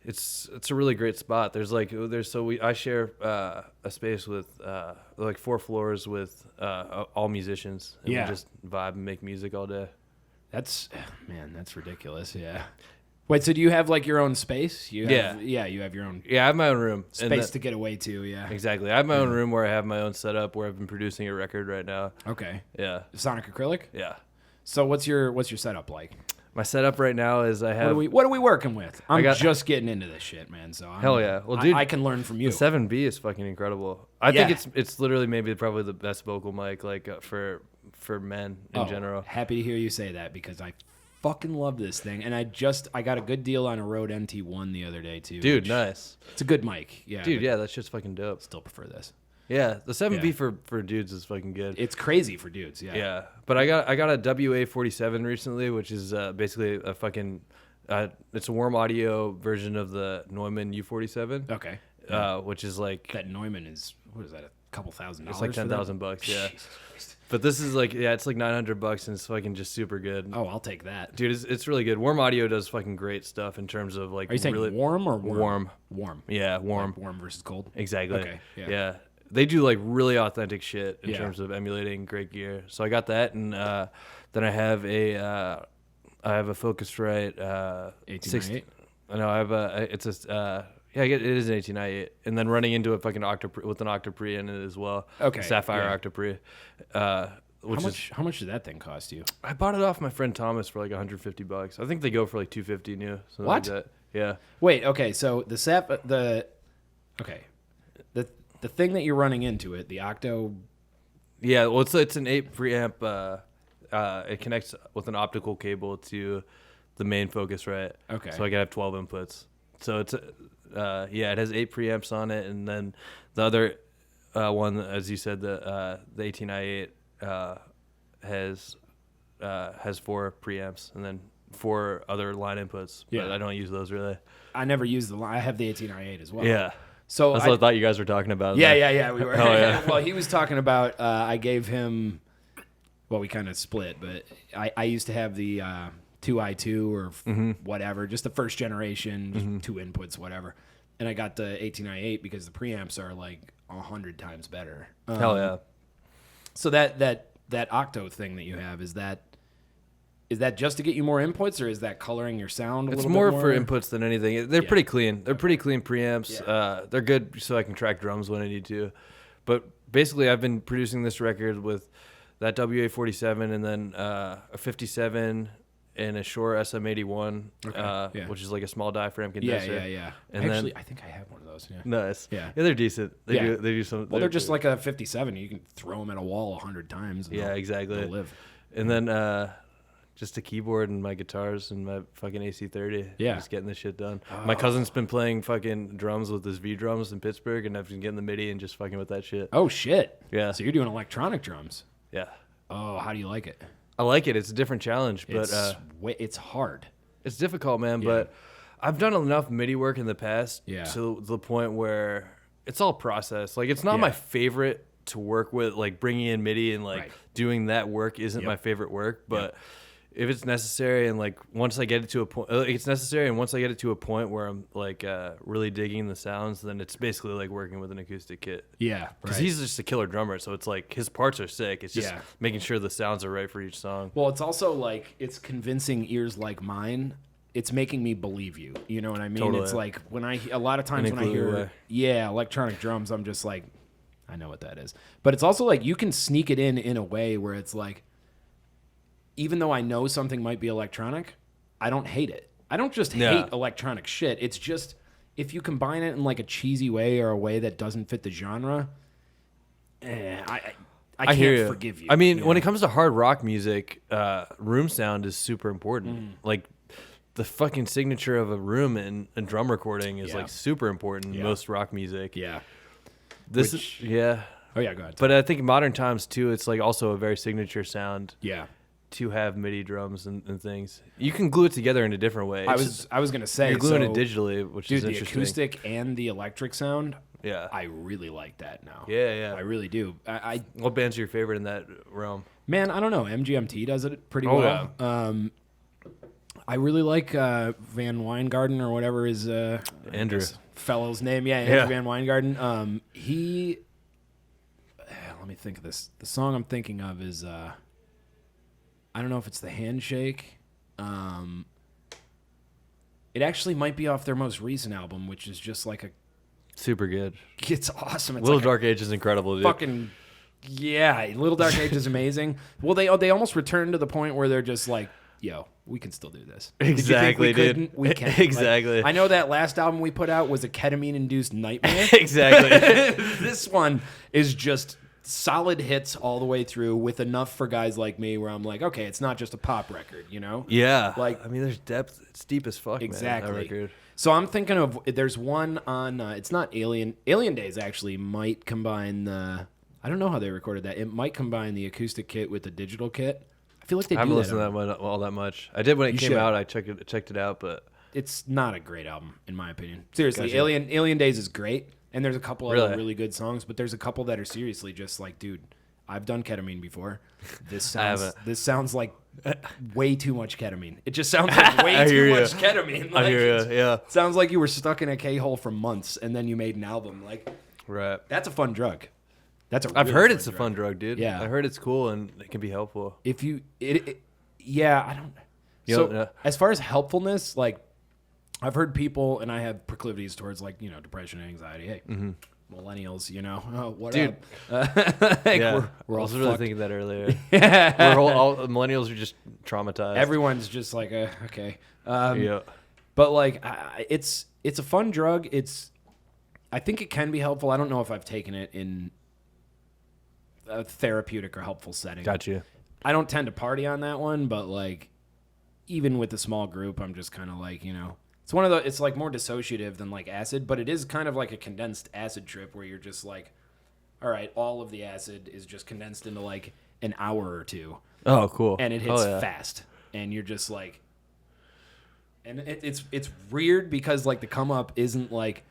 it's a really great spot. I share a space with like 4 floors with all musicians. And Yeah. we just vibe and make music all day. That's ridiculous. Yeah. Wait, so do you have like your own space? You have, Yeah. you have your own Yeah, I have my own room. space to get away to. Yeah. Exactly. I have my own room where I have my own setup where I've been producing a record right now. Okay. Yeah. Sonic Acrylic. Yeah. So what's your setup like? My setup right now is I have What are we working with? I'm just getting into this shit, man. So Hell yeah. Well, dude, I can learn from you. the 7B is fucking incredible. I think it's literally probably the best vocal mic like for men in general. Happy to hear you say that because I fucking love this thing, and I got a good deal on a Rode NT1 the other day too. Dude, nice. It's a good mic. Yeah. Dude, yeah, that shit's fucking dope. Still prefer this. Yeah, the 7B Yeah. for dudes is fucking good. It's crazy for dudes. Yeah. Yeah, but I got a WA-47 recently, which is basically a fucking it's a warm audio version of the Neumann U47. Okay. Which is like That Neumann is what is that? A couple $1,000. it's like $10,000 bucks. Yeah, Jesus Christ. but this is like it's like $900 and it's fucking just super good. Oh, I'll take that. Dude, it's really good. Warm audio does fucking great stuff in terms of like Are you saying really warm or warm? warm. Warm. Yeah, warm. Like warm versus cold. Exactly. Okay, yeah. Yeah. They do like really authentic shit in Yeah. terms of emulating great gear. So I got that, and then I have a Focusrite 1898. I know I have it is an 1898, and then running into a fucking with an Octopre in it as well. Okay, a Sapphire yeah. Octopre. How much did that thing cost you? I bought it off my friend Thomas for like $150. I think they go for like $250 new. Something What? Like that. Yeah. Wait, okay, so the thing that you're running into it, the Octo. Yeah, well, it's an 8 preamp. It connects with an optical cable to the main Focusrite. Okay. So I can have 12 inputs. So it's it has 8 preamps on it, and then the other one, as you said, the 18i8 has 4 preamps, and then 4 other line inputs. Yeah. But I don't use those really. I never use the line. I have the 18i8 as well. Yeah. So That's what I thought you guys were talking about. yeah, we were. Oh, yeah. Well, he was talking about. I gave him. Well, we kind of split, but I used to have the 2i2 or whatever, just the first generation, just 2 inputs, whatever. And I got the 18i8 because the preamps are like 100 times better. Hell yeah. So that Octo thing that you have, is that just to get you more inputs, or is that coloring your sound a It's little more bit more? for inputs than anything. They're pretty clean. They're pretty clean preamps. Yeah. They're good so I can track drums when I need to. But basically, I've been producing this record with that WA-47 and then a 57 and a Shure SM81, which is like a small diaphragm condenser. Yeah. And I think I have one of those. Yeah. Nice. Yeah. They're decent. They Yeah. do some. Well, they're just like a 57. You can throw them at a wall 100 times. And exactly. They'll live. And then just a keyboard and my guitars and my fucking AC30. Yeah. Just getting this shit done. My cousin's been playing fucking drums with his V drums in Pittsburgh, and I've been getting the MIDI and just fucking with that shit. Oh shit. Yeah. So you're doing electronic drums. Yeah. Oh, how do you like it? I like it. It's a different challenge, but It's hard. it's difficult, man. Yeah. But I've done enough MIDI work in the past Yeah. to the point where it's all process. Like, it's not Yeah. my favorite to work with, like bringing in MIDI and like Right. doing that work isn't my favorite work, but if it's necessary and like once I get it to a point, it's necessary, and once I get it to a point where I'm like really digging the sounds, then it's basically like working with an acoustic kit. Yeah. Because he's just a killer drummer, so it's like his parts are sick. It's just Yeah. making sure the sounds are right for each song. Well, it's also like it's convincing ears like mine. It's making me believe you. You know what I mean? Totally. It's like a lot of times when I hear electronic drums, I'm just like, I know what that is. But it's also like you can sneak it in a way where it's like, even though I know something might be electronic, I don't hate it. I don't just hate electronic shit. It's just if you combine it in like a cheesy way or a way that doesn't fit the genre, I can't forgive you. I mean, you when know? it comes to hard rock music, room sound is super important. Like the fucking signature of a room and drum recording is like super important in most rock music. Yeah. This Which- is yeah. Oh yeah, go ahead. But I think modern times too, it's like also a very signature sound. Yeah. To have MIDI drums and things, you can glue it together in a different way. I was gonna say you're gluing so, it digitally, which dude, is the interesting. acoustic and the electric sound. Yeah, I really like that now. Yeah. I really do. What band's your favorite in that realm? Man, I don't know. MGMT does it pretty Oh, well. I really like Van Weingarten or whatever his Andrew fellow's name. Yeah, Andrew Van Weingarten. Let me think of this. The song I'm thinking of is I don't know if it's the Handshake. It actually might be off their most recent album, which is just like super good. It's awesome. It's Little like Dark Age is incredible, dude. Fucking yeah, Little Dark Age is amazing. Well, they almost returned to the point where they're just like, yo, we can still do this. Exactly, Did you think we dude. couldn't? We can. Exactly. Like, I know that last album we put out was a ketamine-induced nightmare. Exactly. This one is just solid hits all the way through with enough for guys like me where I'm like, okay, it's not just a pop record, you know? Yeah. Like, I mean, there's depth. It's deep as fuck, exactly. man, that record. So I'm thinking of, there's one on, it's not Alien. Alien Days actually might combine the, I don't know how they recorded that. It might combine the acoustic kit with the digital kit. I feel like they do I haven't that. listened to that one all that much. I did when it You came should. out. I checked it out, but It's not a great album, in my opinion. Seriously, Gotcha. Alien Days is great, and there's a couple Really? other really good songs, but there's a couple that are seriously just like, dude, I've done ketamine before. This sounds like way too much ketamine. It just sounds like way I too hear much ya. ketamine. Like, I hear you. Yeah. sounds like you were stuck in a K-hole for months, and then you made an album. Like, Right. that's a fun drug. I've heard it's a fun drug, dude. Yeah. I heard it's cool and it can be helpful. If you, yeah, I don't. You So don't know? as far as helpfulness, like I've heard people, and I have proclivities towards like depression, and anxiety. Hey, millennials, what Dude. up? Yeah. we're I all was really fucked. thinking that earlier. all millennials are just traumatized. Everyone's just like, okay. Yeah. But like, it's a fun drug. I think it can be helpful. I don't know if I've taken it in a therapeutic or helpful setting. Got you. I don't tend to party on that one, but like, even with a small group, I'm just kind of like, it's one of the, it's like more dissociative than like acid, but it is kind of like a condensed acid trip where you're just like, all right, all of the acid is just condensed into like an hour or two. Oh, cool. And it hits fast. And you're just like, and it's weird because like the come up isn't like,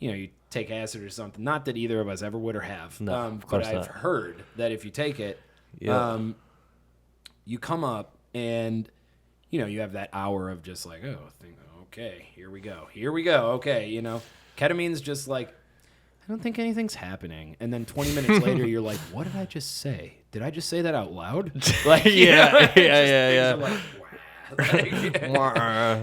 you take acid or something. Not that either of us ever would or have. No, of but course I've not. heard that if you take it, you come up and, you have that hour of just like, okay, here we go. Okay, ketamine's just like, I don't think anything's happening. And then 20 minutes later, you're like, what did I just say? Did I just say that out loud? Like, Yeah.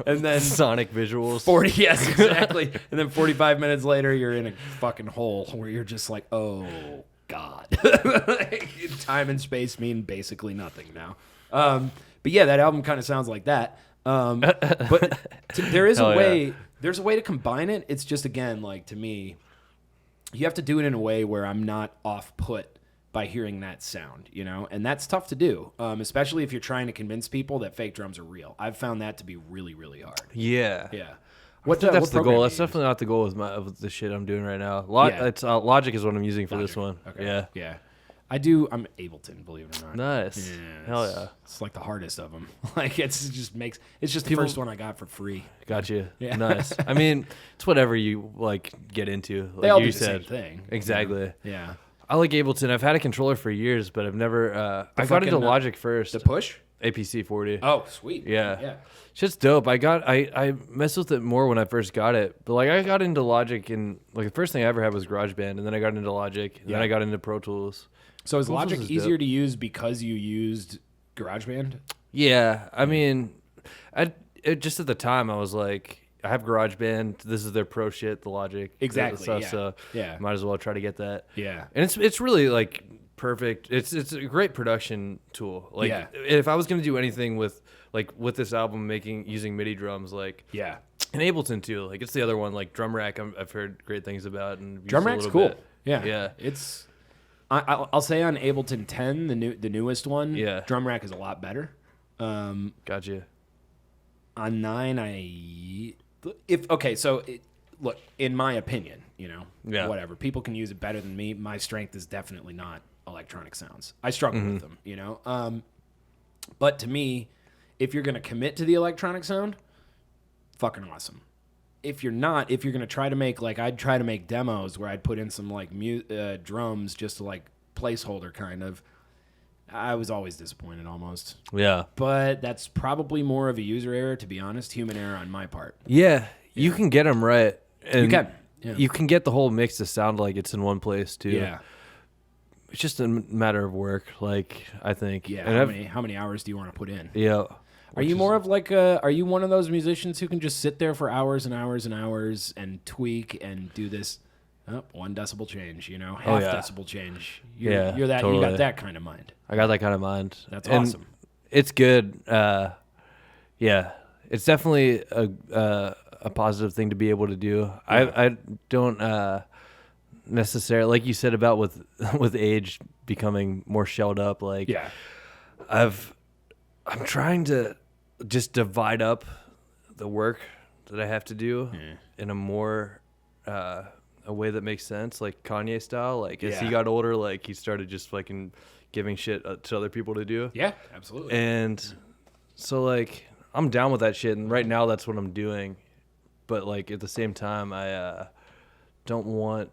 And then Sonic visuals. 40, yes, exactly. And then 45 minutes later, you're in a fucking hole where you're just like, oh, God. Like, time and space mean basically nothing now. But yeah, that album kind of sounds like that. But there is a way. There's a way to combine it. It's just, again, like, to me, you have to do it in a way where I'm not off-put by hearing that sound, and that's tough to do, especially if you're trying to convince people that fake drums are real. I've found that to be really, really hard. Yeah. Yeah. I think that's the goal. That's definitely definitely not the goal with the shit I'm doing right now. Yeah. It's Logic is what I'm using for this one. Okay. Yeah. Yeah. I'm Ableton, believe it or not. Nice. Yeah, Hell yeah. It's like the hardest of them. Like it's just the first one I got for free. Got you. Yeah. Nice. I mean, it's whatever you like get into. Like They all you do the said. same thing. Exactly. Yeah. I like Ableton. I've had a controller for years, but I've never. I got into fucking, Logic first. The push? APC 40. Oh, sweet. Yeah. Yeah. Shit's dope. I messed with it more when I first got it, but like I got into Logic and like the first thing I ever had was GarageBand, and then I got into Logic, and then I got into Pro Tools. So is Pro Tools Logic is easier dope. to use because you used GarageBand? Yeah, I mean, just at the time I was like, I have GarageBand. This is their pro shit, the Logic. Exactly, Stuff, yeah. So Yeah. might as well try to get that. Yeah. And it's really like perfect. It's a great production tool. Like if I was gonna do anything with this album using MIDI drums, like Yeah. and Ableton too. Like it's the other one, like Drum Rack. I've heard great things about. And Drum used a Rack's little cool. bit. Yeah. Yeah. It's I'll say on Ableton 10, the newest one, Yeah. drum rack is a lot better. Gotcha. On 9, look, in my opinion, whatever. People can use it better than me. My strength is definitely not electronic sounds. I struggle with them, But to me, if you're going to commit to the electronic sound, fucking awesome. If you're not, if you're going to try to make, like, I'd try to make demos where I'd put in some, like, drums just to, like, placeholder kind of, I was always disappointed almost. Yeah. But that's probably more of a user error, to be honest, human error on my part. Yeah. You can get them right. And You can. Yeah. You can get the whole mix to sound like it's in one place, too. Yeah. It's just a matter of work, like, I think. Yeah. And how many hours do you want to put in? Yeah. Are you more of like are you one of those musicians who can just sit there for hours and hours and hours and tweak and do this 1 decibel change, half decibel change? You're that totally. You got that kind of mind. I got that kind of mind. That's awesome. It's good. Yeah. It's definitely a positive thing to be able to do. Yeah. I don't necessarily, like you said about with age becoming more shelled up, like I'm trying to just divide up the work that I have to do in a more a way that makes sense, like Kanye style. Like as he got older, like he started just fucking giving shit to other people to do. Yeah, absolutely. And so like I'm down with that shit, and right now that's what I'm doing. But like at the same time, I don't want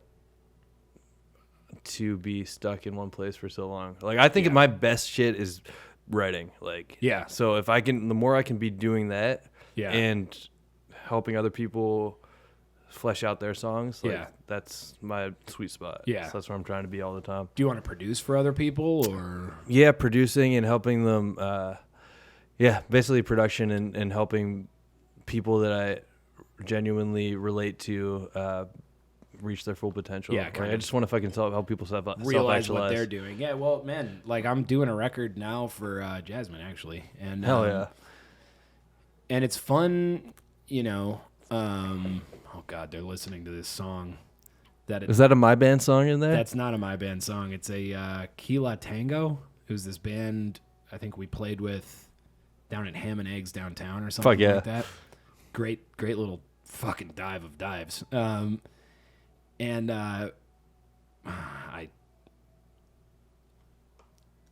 to be stuck in one place for so long. Like I think my best shit is writing, like so if I can, the more I can be doing that and helping other people flesh out their songs, like that's my sweet spot. So that's where I'm trying to be all the time. Do you want to produce for other people, or producing and helping them basically production and helping people that I genuinely relate to reach their full potential. Like, I just want to fucking help people realize what they're doing. Yeah, well, man, like I'm doing a record now for Jasmine actually, and hell yeah, and it's fun, oh god, they're listening to this song. Is that a My Band song in there? That's not a My Band song. It's a Kila Tango. It was this band I think we played with down at Ham and Eggs downtown or something like that. Great little fucking dive of dives. And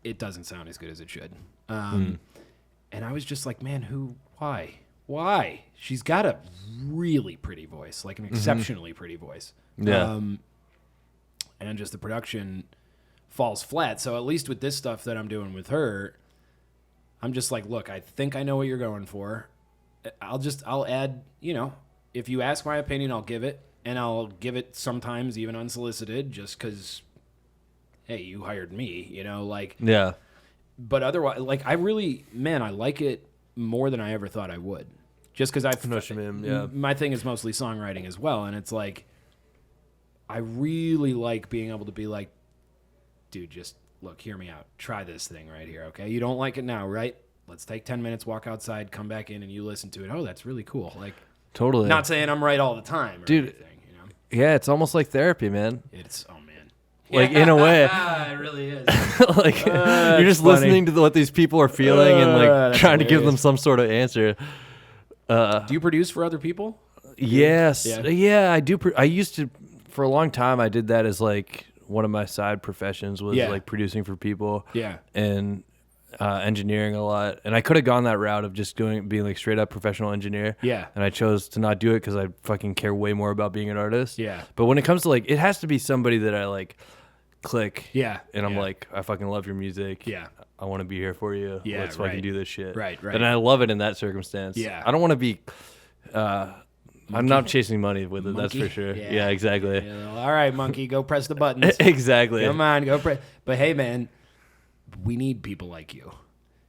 it doesn't sound as good as it should. And I was just like, man, why? She's got a really pretty voice, like an exceptionally pretty voice. Yeah. And just the production falls flat. So at least with this stuff that I'm doing with her, I'm just like, look, I think I know what you're going for. I'll add, if you ask my opinion, I'll give it. And I'll give it sometimes even unsolicited just because, hey, you hired me, like. Yeah. But otherwise, like, I like it more than I ever thought I would. Just because my thing is mostly songwriting as well. And it's like, I really like being able to be like, dude, just look, hear me out. Try this thing right here, okay? You don't like it now, right? Let's take 10 minutes, walk outside, come back in, and you listen to it. Oh, that's really cool. Like, totally. Not saying I'm right all the time, dude. Anything. Yeah, it's almost like therapy, man. Man. Like, in a way. It really is. Like, you're just listening to what these people are feeling and, like, trying to give them some sort of answer. Do you produce for other people? Yes. Yeah, I do. I used to, for a long time, I did that as, like, one of my side professions was, like, producing for people. Yeah. And engineering a lot, and I could have gone that route of just being like straight up professional engineer. Yeah. And I chose to not do it because I fucking care way more about being an artist. Yeah. But when it comes to like, it has to be somebody that I like click. Yeah. And I'm like, I fucking love your music. Yeah. I want to be here for you. Yeah. Let's fucking do this shit. Right. And I love it in that circumstance. Yeah. I don't want to be. I'm not chasing money with it. Monkey? That's for sure. Yeah, exactly. Yeah, all right, monkey, go press the buttons. Exactly. Come on, go press. But hey, man. We need people like you.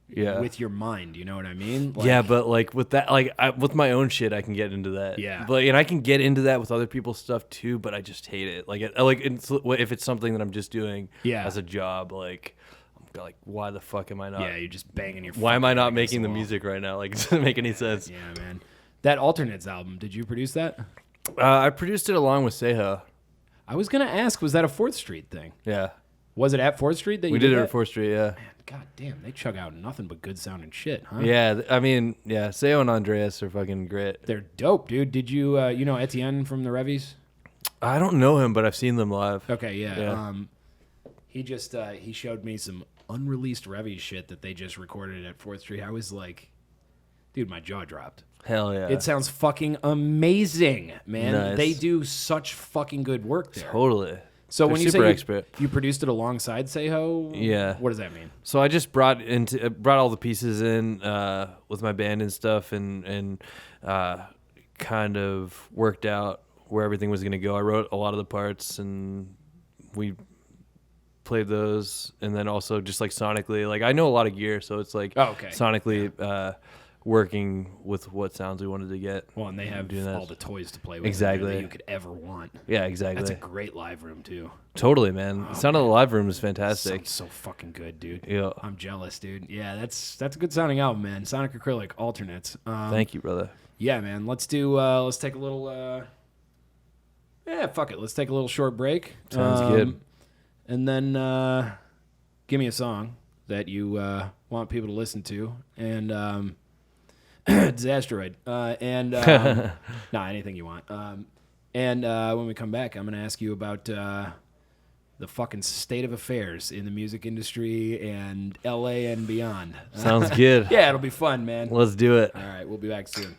Yeah. With your mind, you know what I mean? Like, yeah, but like with that, like with my own shit, I can get into that. Yeah. But and I can get into that with other people's stuff too, but I just hate it. Like if it's something that I'm just doing as a job, like I'm like, why the fuck am I not? Yeah, you're just banging your. Why am I not making the music right now? Like, it doesn't make any sense. Yeah, man. That Alternates album, did you produce that? I produced it along with Seha. I was gonna ask, was that a 4th Street thing? Yeah. Was it at 4th Street that you We did it that? at 4th Street, yeah. Man, god damn, they chug out nothing but good sounding shit, huh? Yeah, I mean, yeah, Seo and Andreas are fucking great. They're dope, dude. Did you, you know Etienne from the Revies? I don't know him, but I've seen them live. Okay, yeah. He just, he showed me some unreleased Revies shit that they just recorded at 4th Street. I was like, dude, my jaw dropped. Hell yeah. It sounds fucking amazing, man. Nice. They do such fucking good work there. Totally. So They're when you super say expert. you produced it alongside Seho, Yeah. what does that mean? So I just brought all the pieces in with my band and stuff, and kind of worked out where everything was going to go. I wrote a lot of the parts, and we played those, and then also just like sonically, like I know a lot of gear, so it's like sonically working with what sounds we wanted to get. Well, and they have all the toys to play with exactly that you could ever want. Yeah, exactly. That's a great live room too. Totally, man. The sound of the live room is fantastic. Sounds so fucking good, dude. Yeah, I'm jealous, dude. Yeah, that's a good sounding album, man. Sonic Acrylic alternates. Thank you, brother. Yeah, man. Let's take a little. Fuck it. Let's take a little short break. Sounds good. And then give me a song that you want people to listen to, and Disasteroid, and anything you want. And when we come back, I'm going to ask you about the fucking state of affairs in the music industry and LA and beyond. Sounds good. Yeah, it'll be fun, man. Let's do it. All right, we'll be back soon.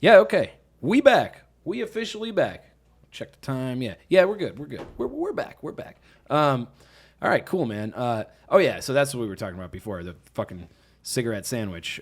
Yeah, okay. We back. We officially back. Check the time. Yeah, we're good. We're back. All right, cool, man. So that's what we were talking about before, the fucking cigarette sandwich,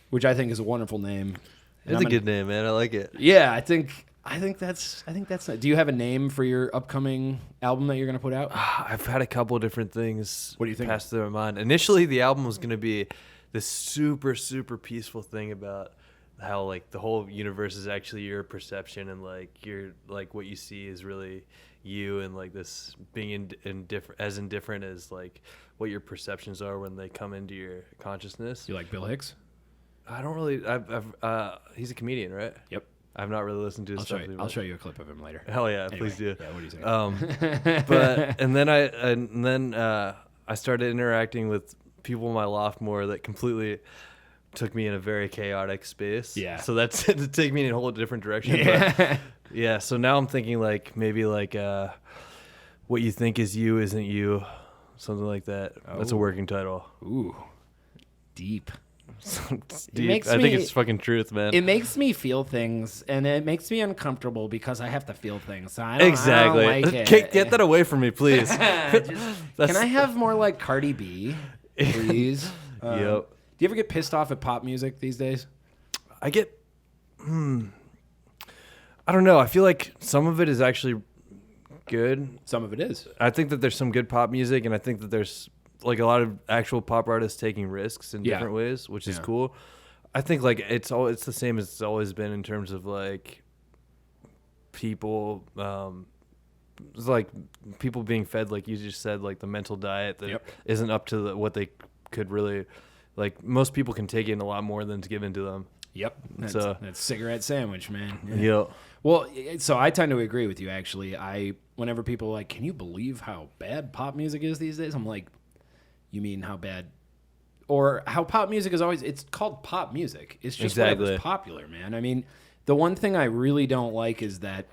which I think is a wonderful name. It's a good name, man. I like it. Yeah, I think I think that's. Do you have a name for your upcoming album that you're going to put out? I've had a couple of different things. What do you think? Pass through my mind. Initially, the album was going to be this super, super peaceful thing about how like the whole universe is actually your perception, and like you're like what you see is really you, and like this being indifferent as like what your perceptions are when they come into your consciousness. You like Bill Hicks? I don't really. He's a comedian, right? Yep. I've not really listened to his stuff. I'll show you a clip of him later. Hell yeah, Anyway, please do. Yeah, what do you think? But and then I started interacting with people in my loft more that completely took me in a very chaotic space. Yeah. So that's to take me in a whole different direction. Yeah. But yeah. So now I'm thinking like maybe like what you think is you isn't you, something like that. That's a working title. Ooh, deep. Deep. I think it's fucking truth, man. It makes me feel things, and it makes me uncomfortable because I have to feel things. So I don't like it. Get that away from me, please. Can I have more like Cardi B, please? Yep. Do you ever get pissed off at pop music these days? I get. I don't know. I feel like some of it is actually good. Some of it is. I think that there's some good pop music, and I think that there's like a lot of actual pop artists taking risks in different ways, which is cool. I think like it's the same as it's always been in terms of like people, it's like people being fed, like you just said, like the mental diet that isn't up to what they could really, like most people can take in a lot more than's given to them. Yep. That's cigarette sandwich, man. Yeah. Well, so I tend to agree with you, actually. Whenever people are like, can you believe how bad pop music is these days? I'm like, you mean how bad, or how pop music is always, it's called pop music. It's just whatever's popular, man. I mean, the one thing I really don't like is that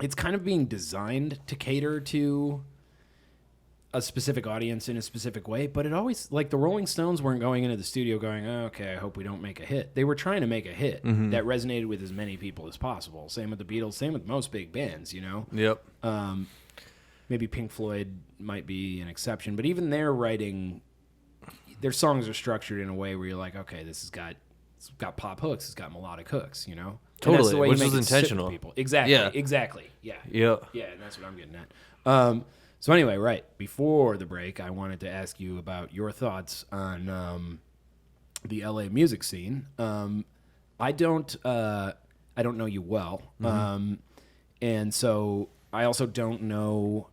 it's kind of being designed to cater to a specific audience in a specific way, but it always, like the Rolling Stones weren't going into the studio going, oh, okay, I hope we don't make a hit. They were trying to make a hit that resonated with as many people as possible. Same with the Beatles, same with most big bands, you know? Yep. Maybe Pink Floyd might be an exception, but even their writing, their songs are structured in a way where you're like, okay, it's got pop hooks, it's got melodic hooks, you know? Totally, and that's the way which you is make intentional. People. Exactly, exactly, yeah. Yeah. Yeah, and that's what I'm getting at. So anyway, right, before the break, I wanted to ask you about your thoughts on the LA music scene. I don't know you well, and so I also don't know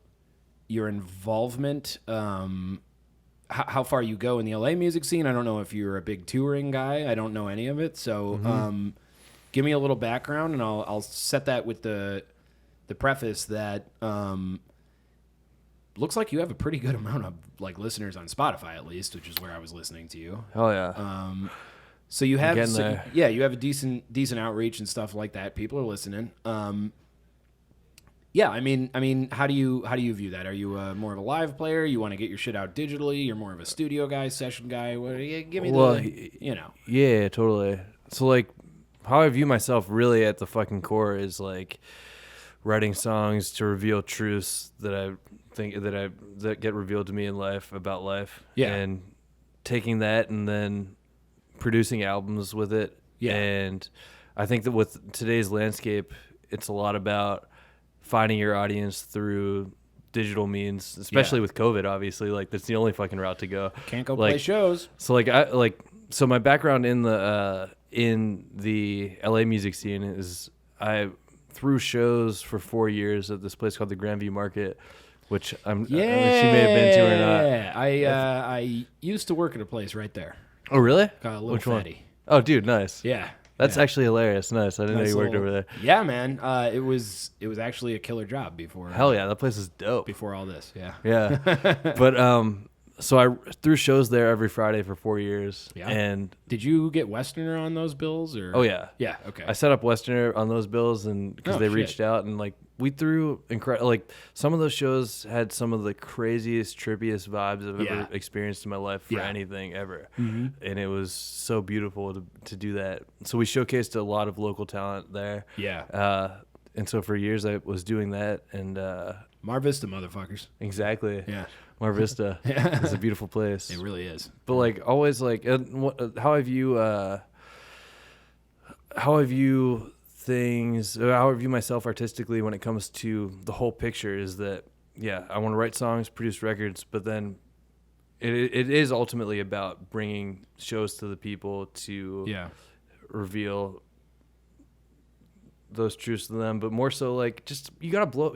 your involvement, how far you go in the LA music scene. I don't know if you're a big touring guy. I don't know any of it. So give me a little background, and I'll set that with the preface that looks like you have a pretty good amount of like listeners on Spotify, at least, which is where I was listening to you. Oh yeah. So you have there. you have a decent outreach and stuff like that. People are listening. Yeah, I mean, how do you view that? Are you more of a live player? You want to get your shit out digitally? You're more of a studio guy, session guy? What? Give me Yeah, totally. So like, how I view myself really at the fucking core is like writing songs to reveal truths that I think that get revealed to me in life about life. Yeah. And taking that and then producing albums with it. Yeah. And I think that with today's landscape, it's a lot about finding your audience through digital means, especially with COVID, obviously. Like that's the only fucking route to go. Can't go play shows. So so my background in the LA music scene is I threw shows for 4 years at this place called the Grandview Market, which I don't know if she may have been to or not. Yeah, I used to work at a place right there. Oh really? Got a little Which fatty. One? Oh dude, nice. Yeah. That's actually hilarious. Nice. I didn't know you worked over there. Yeah, man. It was actually a killer job before. Hell yeah, that place is dope. Before all this, yeah. Yeah. But so I threw shows there every Friday for 4 years. Yeah. And did you get Westerner on those bills or? Oh yeah. Yeah. Okay. I set up Westerner on those bills, and because they reached out, and like we threw incredible. Like some of those shows had some of the craziest, trippiest vibes I've ever experienced in my life for anything ever, and it was so beautiful to do that. So we showcased a lot of local talent there. Yeah. And so for years I was doing that, and Mar Vista, motherfuckers. Exactly. Yeah. Mar Vista is a beautiful place. It really is. But like always, like how have you things, how I view myself artistically when it comes to the whole picture is that, yeah, I want to write songs, produce records, but then it is ultimately about bringing shows to the people to reveal those truths to them, but more so like just you gotta blow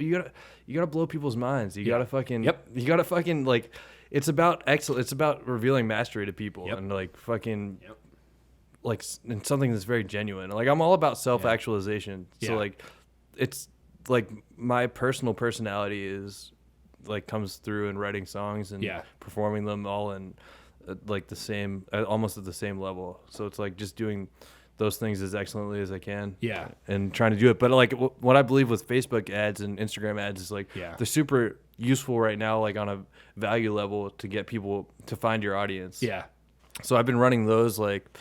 people's minds. You gotta fucking like, it's about excellence. It's about revealing mastery to people and like fucking like, and something that's very genuine. Like I'm all about self-actualization. So like, it's like my personal personality is like comes through in writing songs and performing them all in like the same, almost at the same level. So it's like just doing those things as excellently as I can. Yeah. And trying to do it. But like what I believe with Facebook ads and Instagram ads is like, they're super useful right now, like on a value level to get people to find your audience. Yeah. So I've been running those like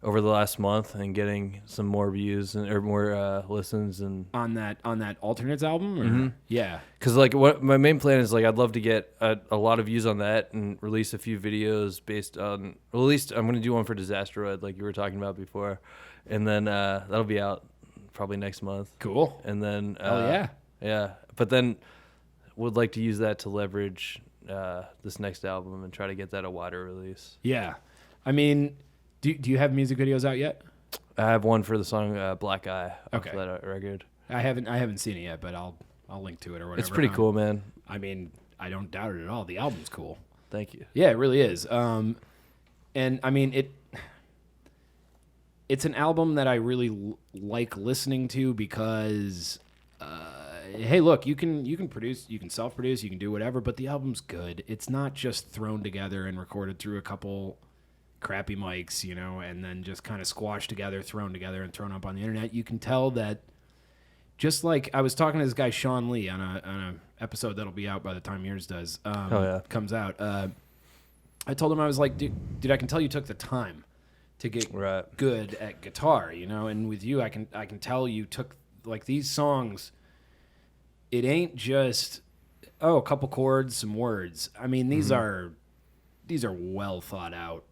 over the last month and getting some more views or more listens and on that Alternates album. Or? Yeah. Cause like what my main plan is, like, I'd love to get a lot of views on that and release a few videos based on, at least I'm going to do one for Disasteroid, like you were talking about before. And then that'll be out probably next month. Cool. And then, yeah. But then would like to use that to leverage this next album and try to get that a wider release. Yeah. I mean, do you have music videos out yet? I have one for the song Black Eye. Okay. Off that record. I haven't seen it yet, but I'll link to it or whatever. It's pretty cool, man. I mean, I don't doubt it at all. The album's cool. Thank you. Yeah, it really is. And I mean, it's an album that I really like listening to because, hey, look, you can produce, you can self-produce, you can do whatever, but the album's good. It's not just thrown together and recorded through a couple crappy mics, you know, and then just kind of squashed together, thrown together, and thrown up on the internet. You can tell that, just like I was talking to this guy Sean Lee on a episode that'll be out by the time yours does comes out. I told him, I was like, dude, I can tell you took the time to get good at guitar, you know, and with you, I can tell you took, like, these songs. It ain't just a couple chords, some words. I mean, these are well thought out.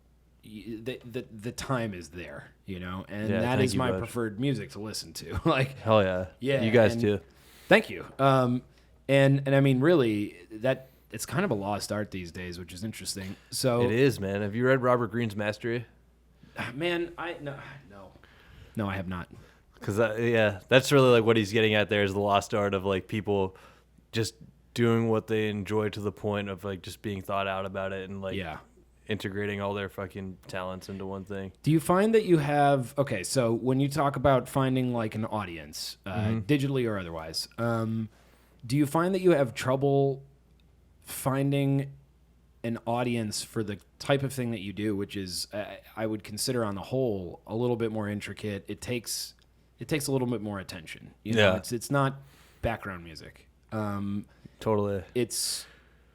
The time is there, you know, and that is my preferred music to listen to. Like, hell yeah, you guys too. Thank you. And I mean, really, that it's kind of a lost art these days, which is interesting. So it is, man. Have you read Robert Greene's Mastery? Man, no, I have not. Because that's really like what he's getting at there is the lost art of like people just doing what they enjoy to the point of like just being thought out about it and like integrating all their fucking talents into one thing. Do you find that you have, okay, so when you talk about finding like an audience, digitally or otherwise, do you find that you have trouble finding an audience for the type of thing that you do, which is, I would consider on the whole a little bit more intricate. It takes a little bit more attention. You know, it's not background music. Totally. It's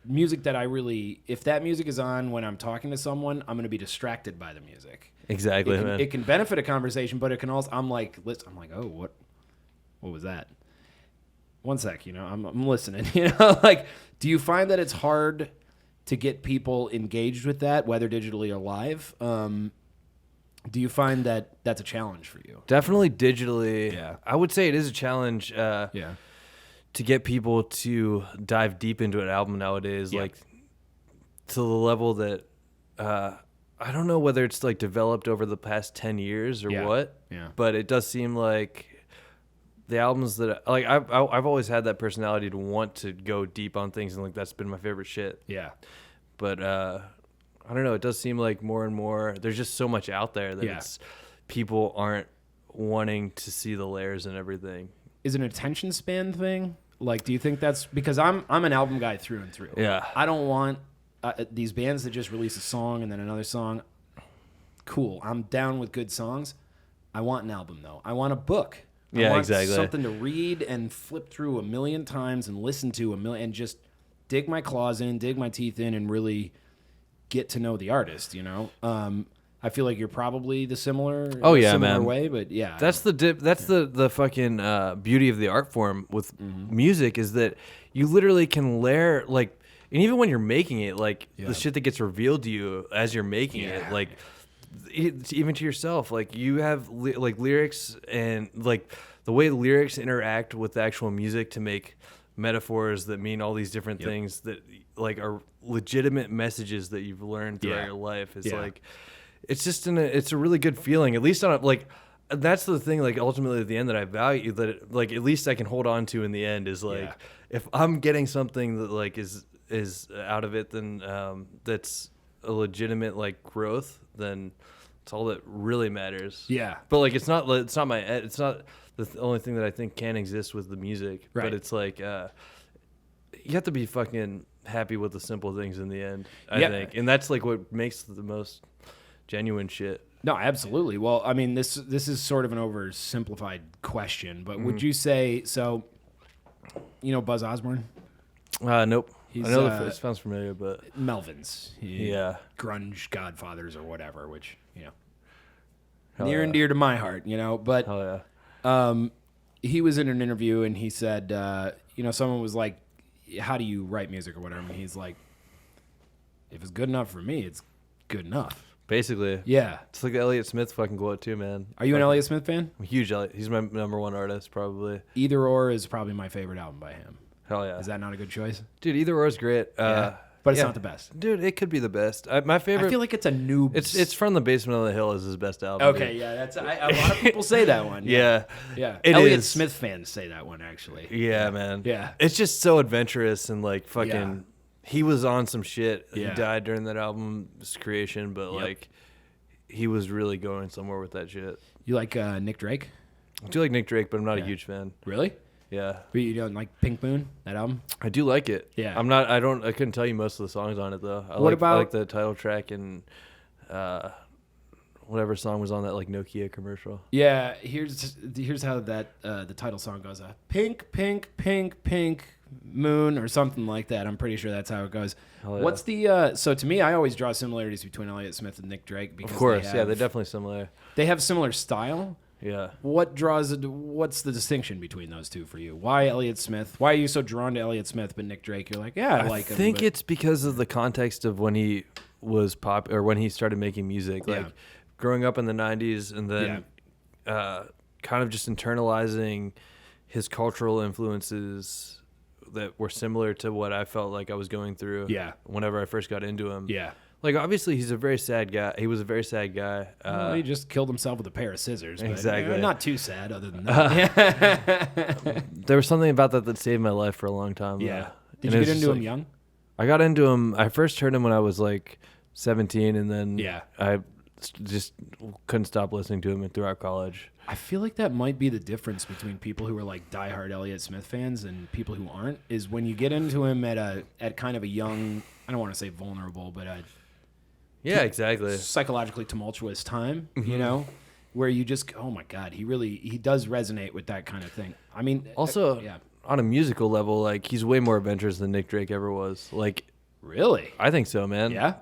music that I really, if that music is on when I'm talking to someone, I'm going to be distracted by the music. Exactly, man. It can benefit a conversation, but it can also, I'm like, oh, what was that? One sec, you know, I'm listening, you know, like, do you find that it's hard to get people engaged with that, whether digitally or live? Do you find that that's a challenge for you? Definitely digitally. Yeah. I would say it is a challenge to get people to dive deep into an album nowadays, like to the level that I don't know whether it's like developed over the past 10 years or what, but it does seem like the albums that like I've always had that personality to want to go deep on things, and like that's been my favorite shit. Yeah. But I don't know, it does seem like more and more there's just so much out there that it's people aren't wanting to see the layers and everything. Is it an attention span thing? Like, do you think that's because I'm an album guy through and through. Yeah. I don't want these bands that just release a song and then another song. Cool. I'm down with good songs. I want an album though. I want a book. I want something to read and flip through a million times and listen to a million and just dig my claws in, dig my teeth in, and really get to know the artist, you know? I feel like you're probably the similar way, but yeah. That's the fucking beauty of the art form with music is that you literally can layer, like, and even when you're making it, like, the shit that gets revealed to you as you're making it, like, even to yourself, like, you have like lyrics and like the way lyrics interact with the actual music to make metaphors that mean all these different things that like are legitimate messages that you've learned throughout your life is like, it's just it's a really good feeling, at least on a, like, that's the thing, like ultimately at the end that I value, that it, like at least I can hold on to in the end is like, if I'm getting something that like is out of it, then that's a legitimate like growth, then it's all that really matters. Yeah. But like it's not the only thing that I think can exist with the music. Right. But it's like you have to be fucking happy with the simple things in the end, I think. And that's like what makes the most genuine shit. No, absolutely. Well, I mean, this is sort of an oversimplified question, but would you say, so, you know Buzz Osborne? Nope. I know it sounds familiar, but... Melvins. Grunge Godfathers or whatever, which, you know, near and dear to my heart, you know, but... Hell yeah. He was in an interview and he said, you know, someone was like, how do you write music or whatever? And he's like, if it's good enough for me, it's good enough. Basically. Yeah. It's like the Elliott Smith fucking quote too, man. Are you an Elliott Smith fan? I'm a huge Elliott. He's my number one artist, probably. Either Or is probably my favorite album by him. Hell yeah. Is that not a good choice? Dude, Either Or is great. But it's not the best. Dude, it could be the best. My favorite... I feel like it's a noob... It's From the Basement of the Hill is his best album. Okay, dude. Yeah. That's a lot of people say that one. Yeah. Elliott Smith fans say that one, actually. Yeah, man. Yeah. It's just so adventurous and like fucking... Yeah. He was on some shit. Yeah. He died during that album's creation, but like... He was really going somewhere with that shit. You like Nick Drake? I do like Nick Drake, but I'm not a huge fan. Really? Yeah. But you don't like Pink Moon, that album? I do like it. Yeah. I couldn't tell you most of the songs on it though. I like the title track and whatever song was on that like Nokia commercial. Yeah, here's how that the title song goes. Pink, pink, pink, pink moon or something like that. I'm pretty sure that's how it goes. Yeah. What's the so to me, I always draw similarities between Elliott Smith and Nick Drake because of course, they're definitely similar. They have similar style. Yeah. What's the distinction between those two for you? Why Elliott Smith? Why are you so drawn to Elliott Smith, but Nick Drake, you're like, I like him. I think it's because of the context of when he was or when he started making music, like growing up in the 90s and then kind of just internalizing his cultural influences that were similar to what I felt like I was going through whenever I first got into him. Yeah. Like, obviously, he's a very sad guy. He was a very sad guy. He just killed himself with a pair of scissors. But, exactly. Not too sad other than that. There was something about that saved my life for a long time. Yeah. Did you get into him young? I got into him. I first heard him when I was like 17, and then I just couldn't stop listening to him throughout college. I feel like that might be the difference between people who are like diehard Elliott Smith fans and people who aren't, is when you get into him at kind of a young, I don't want to say vulnerable, but exactly, psychologically tumultuous time, you know, where you just, oh my God, he does resonate with that kind of thing. I mean, also on a musical level, like he's way more adventurous than Nick Drake ever was. Like, really? I think so, man. Yeah.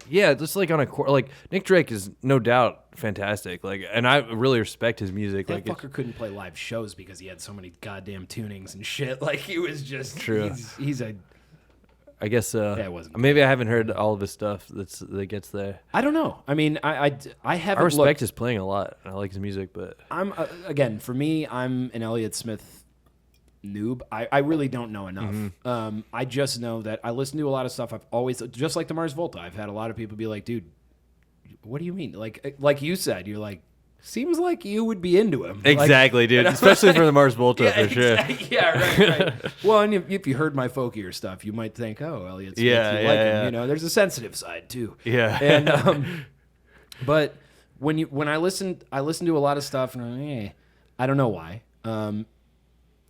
Yeah, just like like Nick Drake is no doubt fantastic. Like, and I really respect his music. That fucker couldn't play live shows because he had so many goddamn tunings and shit. Like he was just true. He's a. I guess it wasn't. Maybe I haven't heard all of his stuff that gets there. I don't know. I mean, I haven't. I respect his playing a lot. I like his music, but I'm again for me, I'm an Elliott Smith noob. I really don't know enough. I just know that I listen to a lot of stuff. I've always, just like the Mars Volta, I've had a lot of people be like, dude, what do you mean? Like you said, you're like, seems like you would be into him. Exactly, dude. Especially for the Mars Volta, for sure. Yeah, right. Well, and if you heard my folkier stuff, you might think, oh, Elliott Smith, you like him. You know, there's a sensitive side too. Yeah. And but when I listen to a lot of stuff, and I'm like, I don't know why.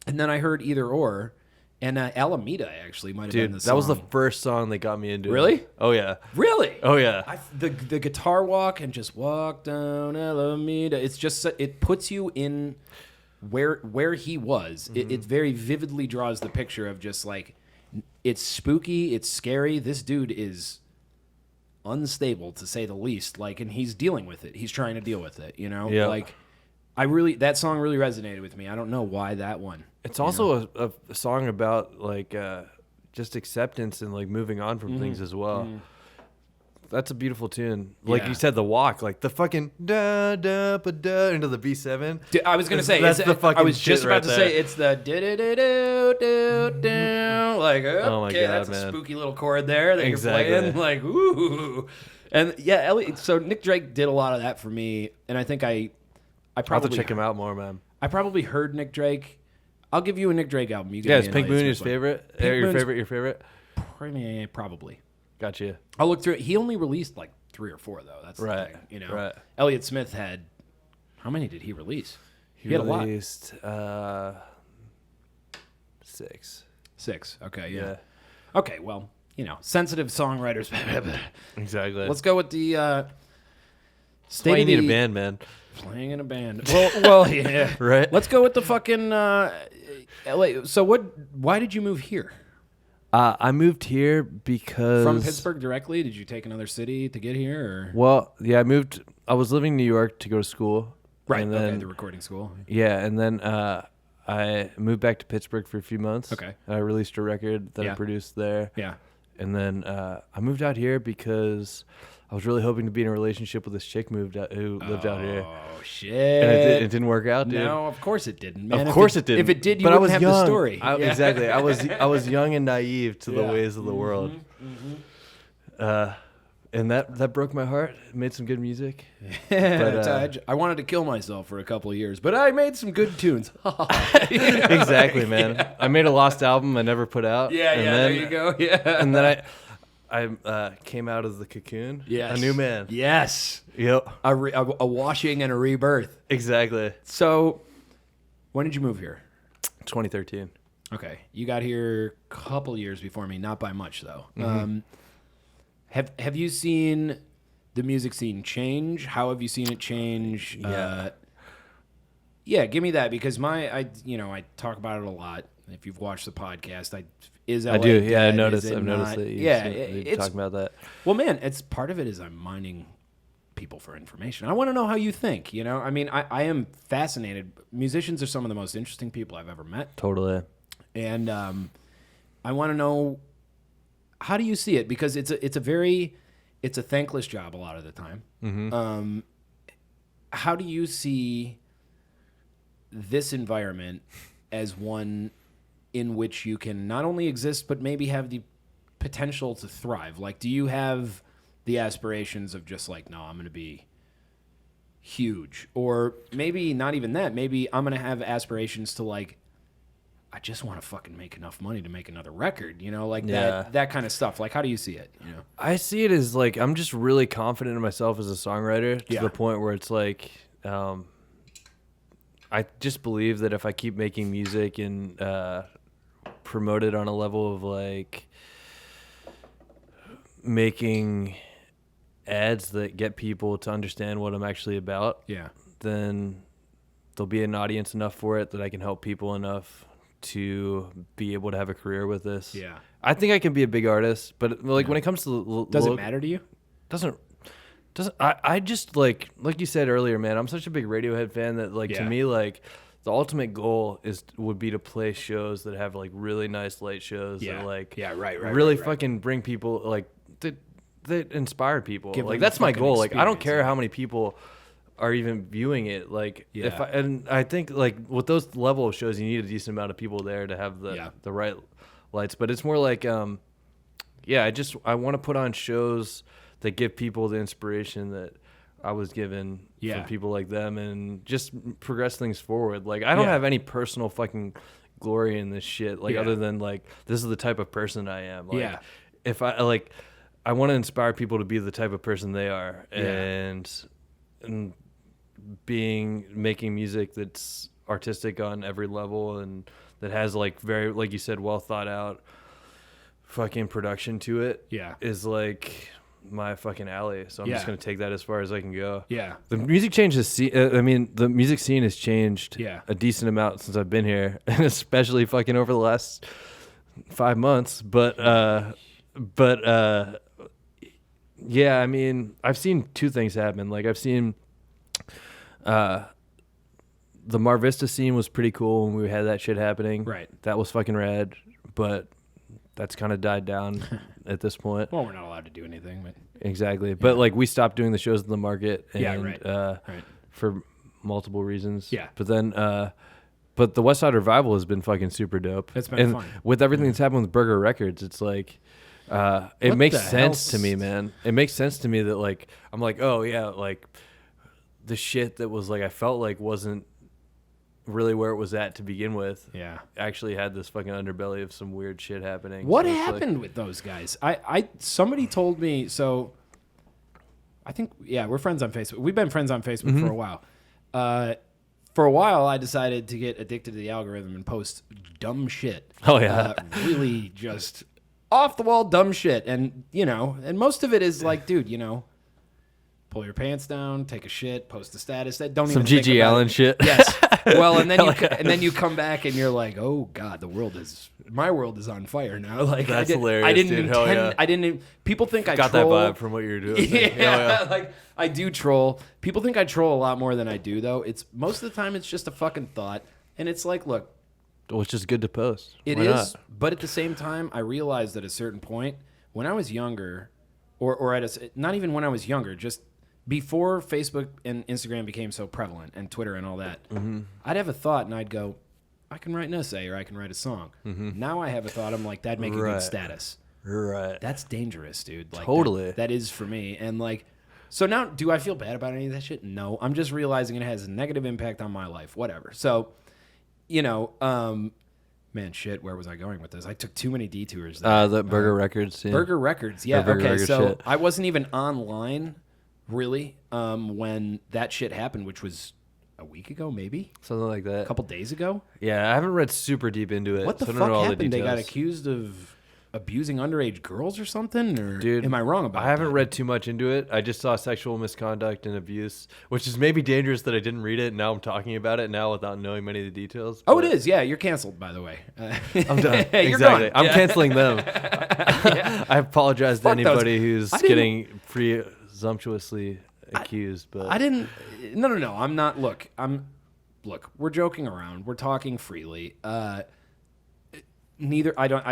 And then I heard Either Or, and Alameda actually might have been the song. That was the first song that got me into it. Really? Oh, yeah. Really? Oh, yeah. The guitar walk and just walk down Alameda, it's just, it puts you in where he was. It very vividly draws the picture of just like, it's spooky, it's scary. This dude is unstable, to say the least. Like, and he's dealing with it. He's trying to deal with it, you know? Yeah. Like, that song really resonated with me. I don't know why that one. It's also a song about like just acceptance and like moving on from things as well. That's a beautiful tune. Like Yeah. you said, the walk, like the fucking da da ba da into the B7. Dude, I was gonna say that's the fucking. I was just shit about right to there. say it's the do. Like, okay, Oh my God, that's man. a spooky little chord there that Exactly. you're playing. Like, ooh. And yeah, Elliot. So Nick Drake did a lot of that for me, and I think I I'll probably have to check him out more, man. I probably heard Nick Drake. I'll give you a Nick Drake album. You give Yeah, me is an Pink Elliot Moon your Smith one. favorite? Pink Moon's Your favorite? Probably. Gotcha. I'll look through it. He only released like 3 or 4 though. That's Right, the thing, you know. right. Elliot Smith had how many did he release? He had released, 6. 6. Okay, yeah. Yeah. Okay, well, you know, sensitive songwriters. Exactly. Let's go with the That's state why you of need the a band, man. playing in a band. Well, yeah. Right? Let's go with the fucking LA. So why did you move here? I moved here because From Pittsburgh directly? Did you take another city to get here or Well, yeah, I was living in New York to go to school. Right, And okay, then, the recording school. yeah, and then I moved back to Pittsburgh for a few months. Okay. I released a record that Yeah. I produced there. Yeah. And then I moved out here because I was really hoping to be in a relationship with this chick who lived out here. Oh shit. And it didn't work out, dude. No, of course it didn't, man. Of course it didn't. If it did, you but I wouldn't was have young. the story. Yeah. Exactly. I was young and naive to the Yeah. ways of the world. And that broke my heart. It made some good music. I wanted to kill myself for a couple of years, but I made some good tunes. Exactly, man. I made a lost album I never put out. Yeah, and yeah, then, there you go. Yeah. And then I came out of the cocoon. Yes. A new man. Yes. Yep. A washing and a rebirth. Exactly. So, when did you move here? 2013. Okay. You got here a couple years before me, not by much, though. Mm-hmm. Have you seen the music scene change? How have you seen it change? Yeah. Yeah, give me that because I talk about it a lot. If you've watched the podcast, is LA I do. Yeah, I dead? noticed. Is it I've noticed not? that you Yeah, you're talking about that. Well, man, it's part of it is I'm mining people for information. I want to know how you think. You know, I mean, I am fascinated. Musicians are some of the most interesting people I've ever met, Totally. and I want to know how do you see it because it's a thankless job a lot of the time. Mm-hmm. How do you see this environment as one in which you can not only exist but maybe have the potential to thrive? Like, do you have the aspirations of just like, no, I'm going to be huge, or maybe not even that? Maybe I'm going to have aspirations to like, I just want to fucking make enough money to make another record, you know, like that kind of stuff. Like, how do you see it? You know, I see it as like I'm just really confident in myself as a songwriter to the point where it's like I just believe that if I keep making music and promote it on a level of like making ads that get people to understand what I'm actually about, then there'll be an audience enough for it that I can help people enough to be able to have a career with this. Yeah. I think I can be a big artist, but like when it comes to does it matter to you? Doesn't I just like you said earlier, man, I'm such a big Radiohead fan that like to me like the ultimate goal would be to play shows that have like really nice light shows that like really fucking bring people like that inspire people. Give like them that's the my fucking goal. Like I don't experience, care how many people are even viewing it. Like and I think like with those level of shows you need a decent amount of people there to have the right lights. But it's more like I want to put on shows that give people the inspiration that I was given from people like them and just progress things forward. Like I don't have any personal fucking glory in this shit. Like other than like this is the type of person I am. Like if I want to inspire people to be the type of person they are and making music that's artistic on every level and that has like very, like you said, well thought out fucking production to it is like my fucking alley. So I'm just going to take that as far as I can go. Yeah. The music the music scene has changed a decent amount since I've been here, and especially fucking over the last 5 months. But yeah, I mean, I've seen two things happen. Like I've seen the Mar Vista scene was pretty cool when we had that shit happening. Right. That was fucking rad, but that's kind of died down at this point. Well, we're not allowed to do anything, but Exactly. But like we stopped doing the shows in the market and right. for multiple reasons. Yeah. But then but the West Side Revival has been fucking super dope. It's been fun. With everything that's happened with Burger Records, it's like it makes sense to me, man. It makes sense to me that like I'm like, oh yeah, like the shit that was like I felt like wasn't really where it was at to begin with. Yeah. Actually had this fucking underbelly of some weird shit happening. What So it's happened with those guys? Somebody told me, so I think, we're friends on Facebook. We've been friends on Facebook for a while. For a while, I decided to get addicted to the algorithm and post dumb shit. Oh, yeah. Really just off the wall dumb shit. And, and most of it is like, dude, pull your pants down, take a shit, post a status. That don't some even think G.G. about Allen it. shit. Yes. Well, and then you come back and you're like, oh God, my world is on fire now. Like That's hilarious, I didn't dude. intend. Hell yeah. I didn't. People think I got troll. that vibe from what you're doing. Yeah, like I do troll. People think I troll a lot more than I do, though. It's most of the time it's just a fucking thought, and it's like, look, Well, it's just good to post. it Why is, not? but at the same time, I realized at a certain point when I was younger, or not even when I was younger, just before Facebook and Instagram became so prevalent and Twitter and all that, I'd have a thought and I'd go, I can write an essay or I can write a song. Now I have a thought, I'm like, that'd make a good status. Right. That's dangerous, dude. Like, Totally. That is for me. And like, so now, do I feel bad about any of that shit? No. I'm just realizing it has a negative impact on my life. Whatever. So, man, shit, where was I going with this? I took too many detours there. The Burger Records. Yeah. Burger Records, yeah. Burger Okay, Records so shit. I wasn't even online, really, when that shit happened, which was a week ago, maybe? Something like that. A couple days ago? Yeah, I haven't read super deep into it. What the so I don't know fuck all happened? The They got details. accused of abusing underage girls or something? Or Dude, am I wrong about that? I haven't read too much into it. I just saw sexual misconduct and abuse, which is maybe dangerous that I didn't read it. Now I'm talking about it now without knowing many of the details. Oh, it is. Yeah, you're canceled, by the way. I'm done. You're Exactly. gone. I'm Yeah. canceling them. I apologize to Fuck those. anybody who's I didn't- getting presumptuously accused, but I didn't. No. I'm not. Look, we're joking around. We're talking freely. I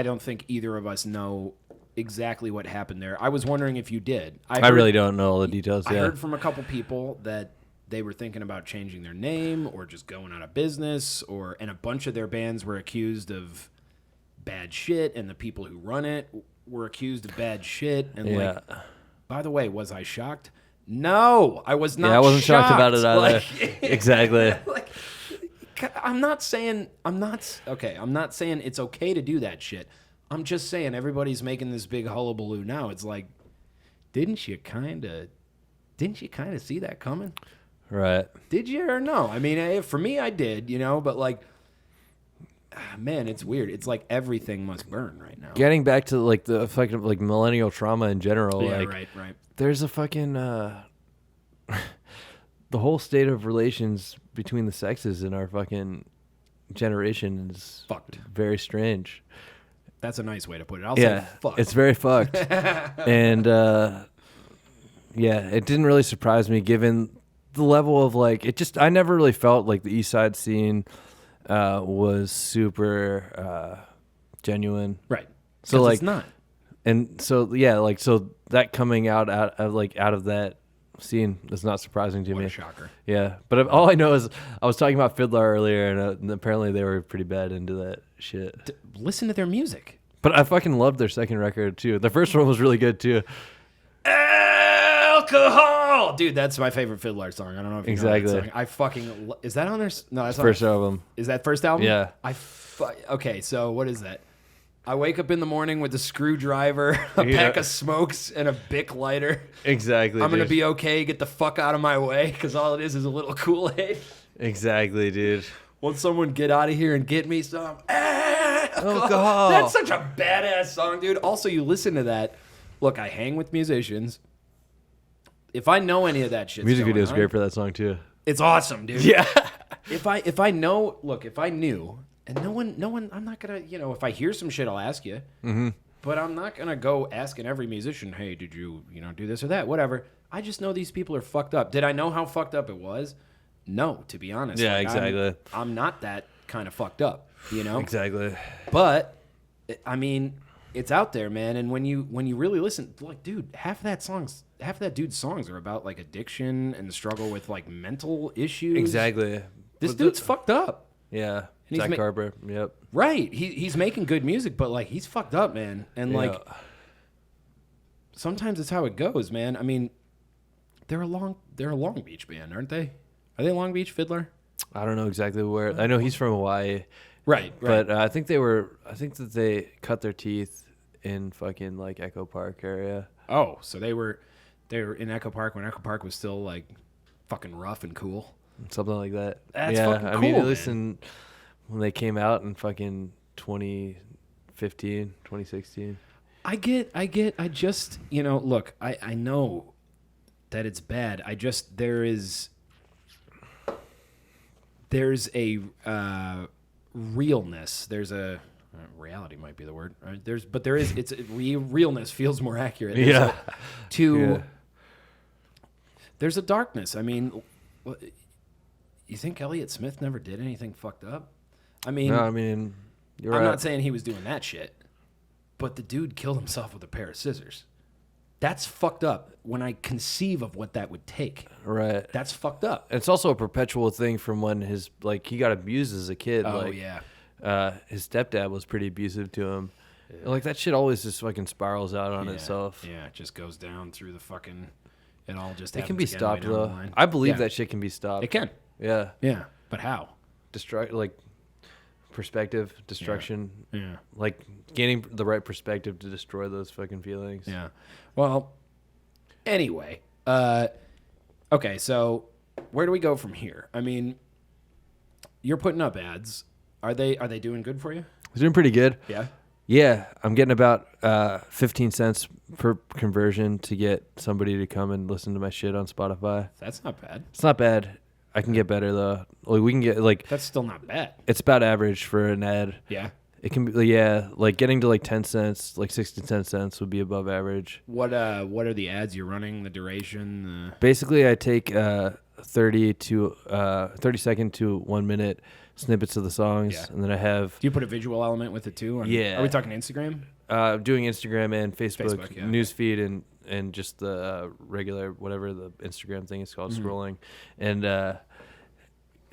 don't think either of us know exactly what happened there. I was wondering if you did. I really don't know all the details. I Yeah. heard from a couple people that they were thinking about changing their name or just going out of business, and a bunch of their bands were accused of bad shit, and the people who run it were accused of bad shit. And Yeah. by the way, was I shocked? No, I was not. Yeah, I wasn't shocked about it either. Like, Exactly. like, I'm not saying it's okay to do that shit. I'm just saying everybody's making this big hullabaloo now. It's like, didn't you kind of see that coming? Right. Did you or no? I mean, for me, I did, but like, man, it's weird. It's like everything must burn right now. Getting back to like the fucking like millennial trauma in general. Yeah, like, right. There's a fucking the whole state of relations between the sexes in our fucking generation is Fucked. very strange. That's a nice way to put it. I'll say fuck. It's very fucked. And it didn't really surprise me given the level of like I never really felt like the East Side scene was super genuine. right. So like it's not. And so so that coming out of that scene is not surprising to What me. a shocker. Yeah, but all I know is I was talking about Fiddler earlier, and apparently they were pretty bad into that shit. Listen to their music. But I fucking loved their second record too. The first one was really good too. Alcohol, dude. That's my favorite Fiddler song. I don't know if you know Exactly. that song. I fucking is that on their? No, that's on First album. Is that first album? Yeah. Okay, so what is that? I wake up in the morning with a screwdriver, a pack of smokes, and a Bic lighter. Exactly. I'm gonna be okay. Get the fuck out of my way, because all it is a little Kool-Aid. Exactly, dude. Won't someone get out of here and get me some alcohol? That's such a badass song, dude. Also, you listen to that. Look, I hang with musicians. If I know any of that shit, Music video is great for that song too. It's awesome, dude. Yeah. If I knew, and no one, I'm not gonna, if I hear some shit, I'll ask you. Mm-hmm. But I'm not gonna go asking every musician, hey, did you, do this or that, whatever. I just know these people are fucked up. Did I know how fucked up it was? No, to be honest. Yeah, Like, exactly. I'm not that kind of fucked up, Exactly. But I mean, it's out there, man. And when you really listen, like, dude, half of that dude's songs are about like addiction and the struggle with like mental issues. Exactly. This dude's fucked up. Yeah. And Zach Carper. Yep. Right. He's making good music, but like he's fucked up, man. And like sometimes it's how it goes, man. I mean, they're a Long Beach band, aren't they? Are they Long Beach Fiddler? I don't know exactly where. I know he's from Hawaii. Right. But I think that they cut their teeth in fucking like Echo Park area. Oh, so they were in Echo Park when Echo Park was still like fucking rough and cool. Something like that. That's fucking cool. I mean, at least when they came out in fucking 2015, 2016. I just, look, I know that it's bad. There's a realness. There's a reality might be the word. Right? Realness feels more accurate. There's a darkness. I mean, you think Elliott Smith never did anything fucked up? No, you're right. I'm not saying he was doing that shit, but the dude killed himself with a pair of scissors. That's fucked up when I conceive of what that would take. Right. That's fucked up. It's also a perpetual thing from when he got abused as a kid. Oh, yeah. His stepdad was pretty abusive to him. Yeah. Like, that shit always just fucking spirals out on itself. Yeah, it just goes down through the fucking... It all just It can be stopped, though. I believe that shit can be stopped. It can. Yeah. Yeah. But how? Perspective, destruction. Yeah. Like, gaining the right perspective to destroy those fucking feelings. Yeah. Well, anyway. Okay, so where do we go from here? I mean, you're putting up ads. Are they doing good for you? It's doing pretty good. Yeah. Yeah, I'm getting about 15 cents per conversion to get somebody to come and listen to my shit on Spotify. That's not bad. It's not bad. I can get better though. Like we can get like that's still not bad. It's about average for an ad. Yeah. It can be like getting to like 10 cents, like 6 to 10 cents would be above average. What are the ads you're running? The duration? Basically, I take 30 second to 1 minute snippets of the songs, and then I have. Do you put a visual element with it too? Yeah. Are we talking Instagram? Doing Instagram and Facebook yeah. newsfeed and just the regular whatever the Instagram thing is called, scrolling, and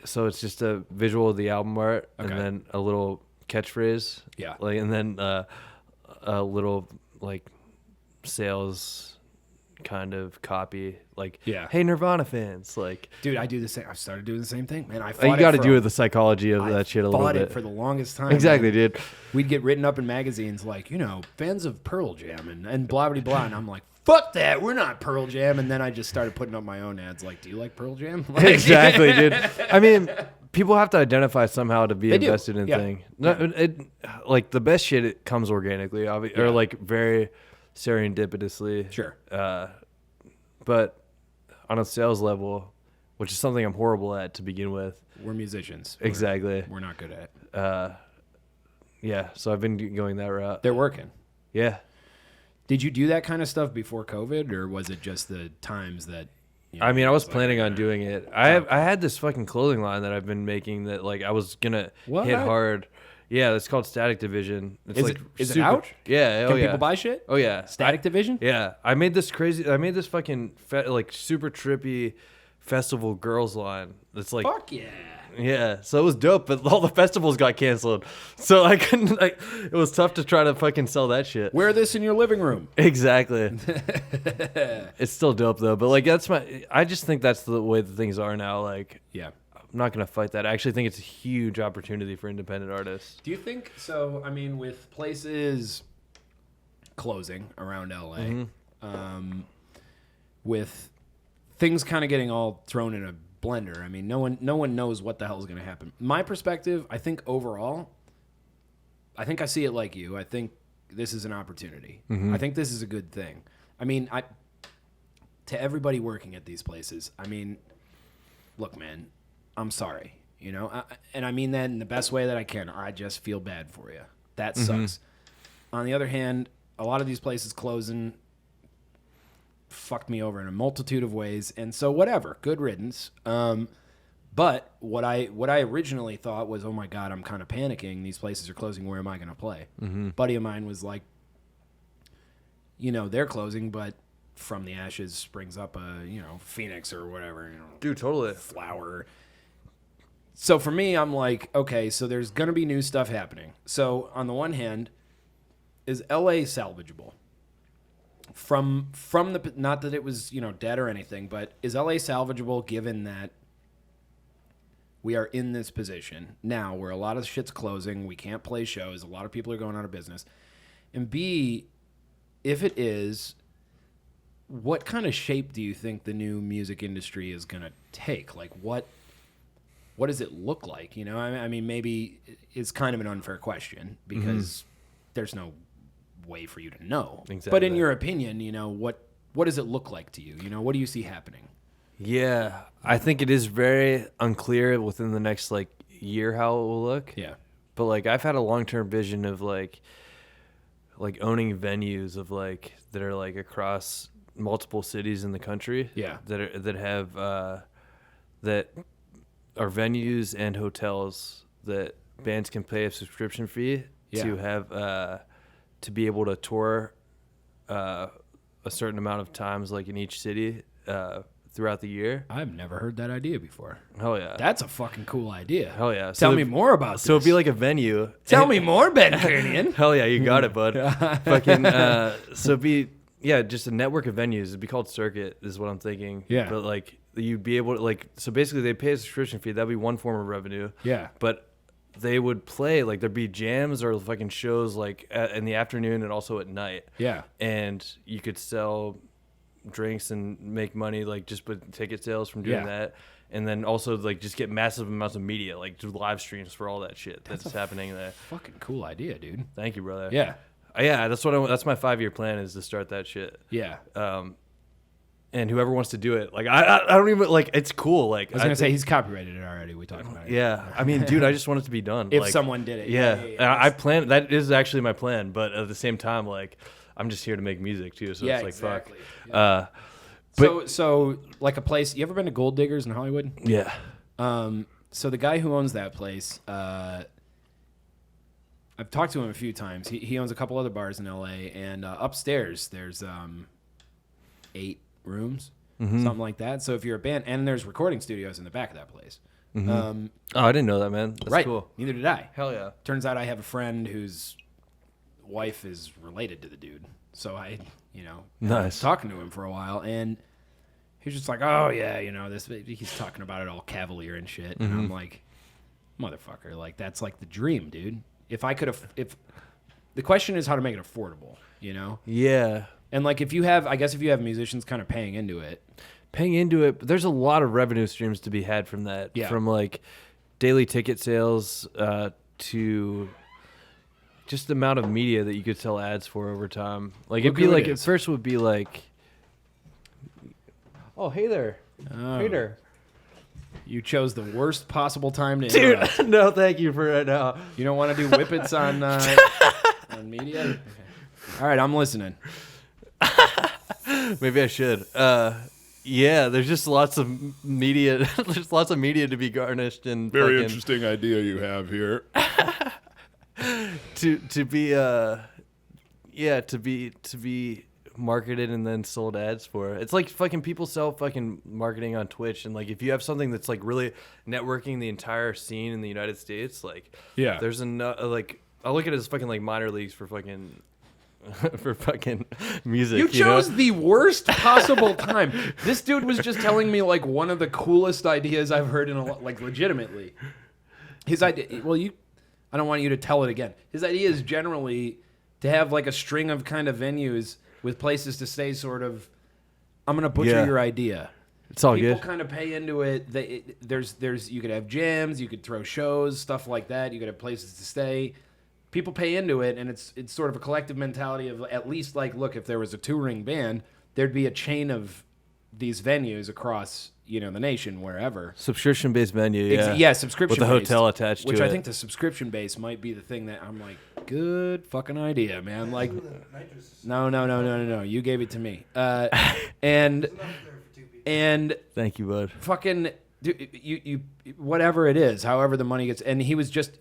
so it's just a visual of the album art and then a little catchphrase, and then a little like sales kind of copy, like, hey Nirvana fans, like, dude, I do the same. I started doing the same thing, man. You got to do with the psychology of that shit a little bit. I fought it for the longest time. Exactly, man. dude. We'd get written up in magazines like, fans of Pearl Jam and blah blah blah, and I'm like, fuck that, we're not Pearl Jam. And then I just started putting up my own ads like, do you like Pearl Jam? Like, exactly, dude. I mean, people have to identify somehow to be invested in thing. No, like the best shit, it comes organically, or like very serendipitously. Sure. But on a sales level, which is something I'm horrible at to begin with. We're musicians. Exactly. We're not good at. Yeah, so I've been going that route. They're working. Yeah. Did you do that kind of stuff before COVID, or was it just the times that? I mean, I was planning on doing it. I had this fucking clothing line that I've been making that like I was gonna hit hard. Yeah, it's called Static Division. It's is it out? Yeah. Can people buy shit? Oh yeah. Static Division? Yeah. I made this fucking like super trippy festival girls line. It's like fuck yeah. Yeah. So it was dope, but all the festivals got canceled. So I couldn't it was tough to try to fucking sell that shit. Wear this in your living room. Exactly. It's still dope though, but like I just think that's the way that things are now. Like, yeah. I'm not going to fight that. I actually think it's a huge opportunity for independent artists. Do you think so? I mean, with places closing around LA, with things kind of getting all thrown in a blender, I mean, no one knows what the hell is going to happen. My perspective, I think overall, I think I see it like you. I think this is an opportunity. I think this is a good thing. I mean, to everybody working at these places, I mean, look, man, I'm sorry, and I mean that in the best way that I can. I just feel bad for you. That sucks. On the other hand, a lot of these places closing fucked me over in a multitude of ways, and so whatever, good riddance. But what I originally thought was, oh my God, I'm kind of panicking. These places are closing. Where am I going to play? Buddy of mine was like, they're closing, but from the ashes springs up a, phoenix or whatever, Dude, totally. flower. So for me, I'm like, okay, so there's going to be new stuff happening. So on the one hand, is LA salvageable? From the, not that it was, dead or anything, but is LA salvageable given that we are in this position now where a lot of shit's closing, we can't play shows, a lot of people are going out of business. And B, if it is, what kind of shape do you think the new music industry is going to take? Like, what does it look like? I mean, maybe it's kind of an unfair question because there's no way for you to know. Exactly. But in your opinion, what does it look like to you? What do you see happening? Yeah, I think it is very unclear within the next year how it will look. Yeah. But I've had a long-term vision of owning venues of that are across multiple cities in the country. Yeah. That are venues and hotels that bands can pay a subscription fee to have to be able to tour a certain amount of times in each city throughout the year. I've never heard that idea before. Hell yeah. That's a fucking cool idea. Hell yeah. Tell me more about this. So it'd be like a venue. Tell me more, Ben Kernion. Hell yeah, you got it, bud. Fucking so it'd be just a network of venues. It'd be called Circuit is what I'm thinking. Yeah. But you'd be able to so basically they pay a subscription fee. That'd be one form of revenue. Yeah. But they would play there'd be jams or fucking shows in the afternoon and also at night. Yeah. And you could sell drinks and make money just with ticket sales from doing that, and then also just get massive amounts of media do live streams for all that shit that's happening there. Fucking cool idea, dude. Thank you, brother. Yeah. That's that's my 5-year plan is to start that shit. Yeah. And whoever wants to do it, I don't even it's cool. I was gonna say he's copyrighted it already. We talked about it. Yeah, I mean, dude, I just want it to be done. If someone did it. Yeah. I plan. That is actually my plan, but at the same time, I'm just here to make music too. So it's exactly. fuck. Yeah. But so a place. You ever been to Gold Diggers in Hollywood? Yeah. So the guy who owns that place, I've talked to him a few times. He owns a couple other bars in LA, and upstairs there's 8 rooms, something like that. So if you're a band, and there's recording studios in the back of that place. I didn't know that, man. That's right. Cool. Neither did I. Hell yeah. Turns out I have a friend whose wife is related to the dude. So I, nice. talking to him for a while, and he's just like, oh yeah, this. He's talking about it all cavalier and shit, and I'm like, motherfucker, that's the dream, dude. If the question is how to make it affordable, Yeah. And if you have musicians kind of paying into it, but there's a lot of revenue streams to be had from that. Yeah. From daily ticket sales to just the amount of media that you could sell ads for over time. It'd be at first would be oh, hey there. Hey there. You chose the worst possible time to Dude, interrupt. no, thank you for right now. You don't want to do whippets on media? Okay. All right, I'm listening. Maybe I should. Yeah, there's just lots of media. There's lots of media to be garnished and very interesting idea you have here. to be marketed and then sold ads for. It's fucking people sell fucking marketing on Twitch, and if you have something that's really networking the entire scene in the United States, there's I look at it as fucking minor leagues for fucking for fucking music. You chose the worst possible time. This dude was just telling me one of the coolest ideas I've heard in a legitimately. His idea. Well, I don't want you to tell it again. His idea is generally to have a string of kind of venues with places to stay. Sort of. I'm gonna butcher your idea. It's all People good. kind of pay into it. There's you could have jams, you could throw shows, stuff like that. You could have places to stay. People pay into it, and it's sort of a collective mentality of at least look, if there was a touring band, there'd be a chain of these venues across the nation, wherever. Subscription based venue, yeah. Yeah, subscription with a hotel attached to it. Which I think the subscription base might be the thing that I'm good fucking idea, man. No. You gave it to me. And thank you, bud. Fucking you whatever it is, however the money gets, and he was just.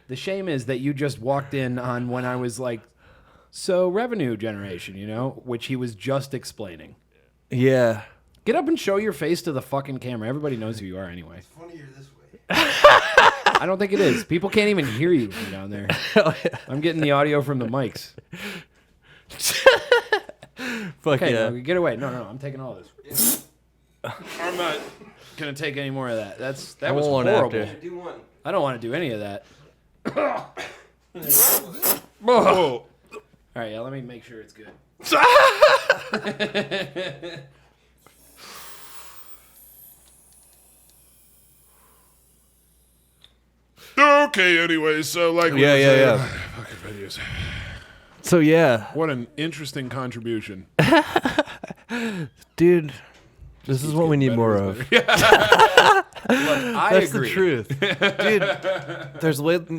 The shame is that you just walked in on when I was So revenue generation, which he was just explaining. Yeah. Get up and show your face to the fucking camera. Everybody knows who you are anyway. It's funnier this way. I don't think it is. People can't even hear you from down there. Hell yeah. I'm getting the audio from the mics. Fuck Okay, yeah. no, get away. No, I'm taking all this. I'm not gonna take any more of that. That was want horrible. after. Do one. I don't want to do any of that. Whoa. All right, yeah. Let me make sure it's good. Okay, anyway, so like... Yeah. Fucking videos. So yeah, What an interesting contribution. dude, this is what we need more of. Look, I That's agree. the truth, dude.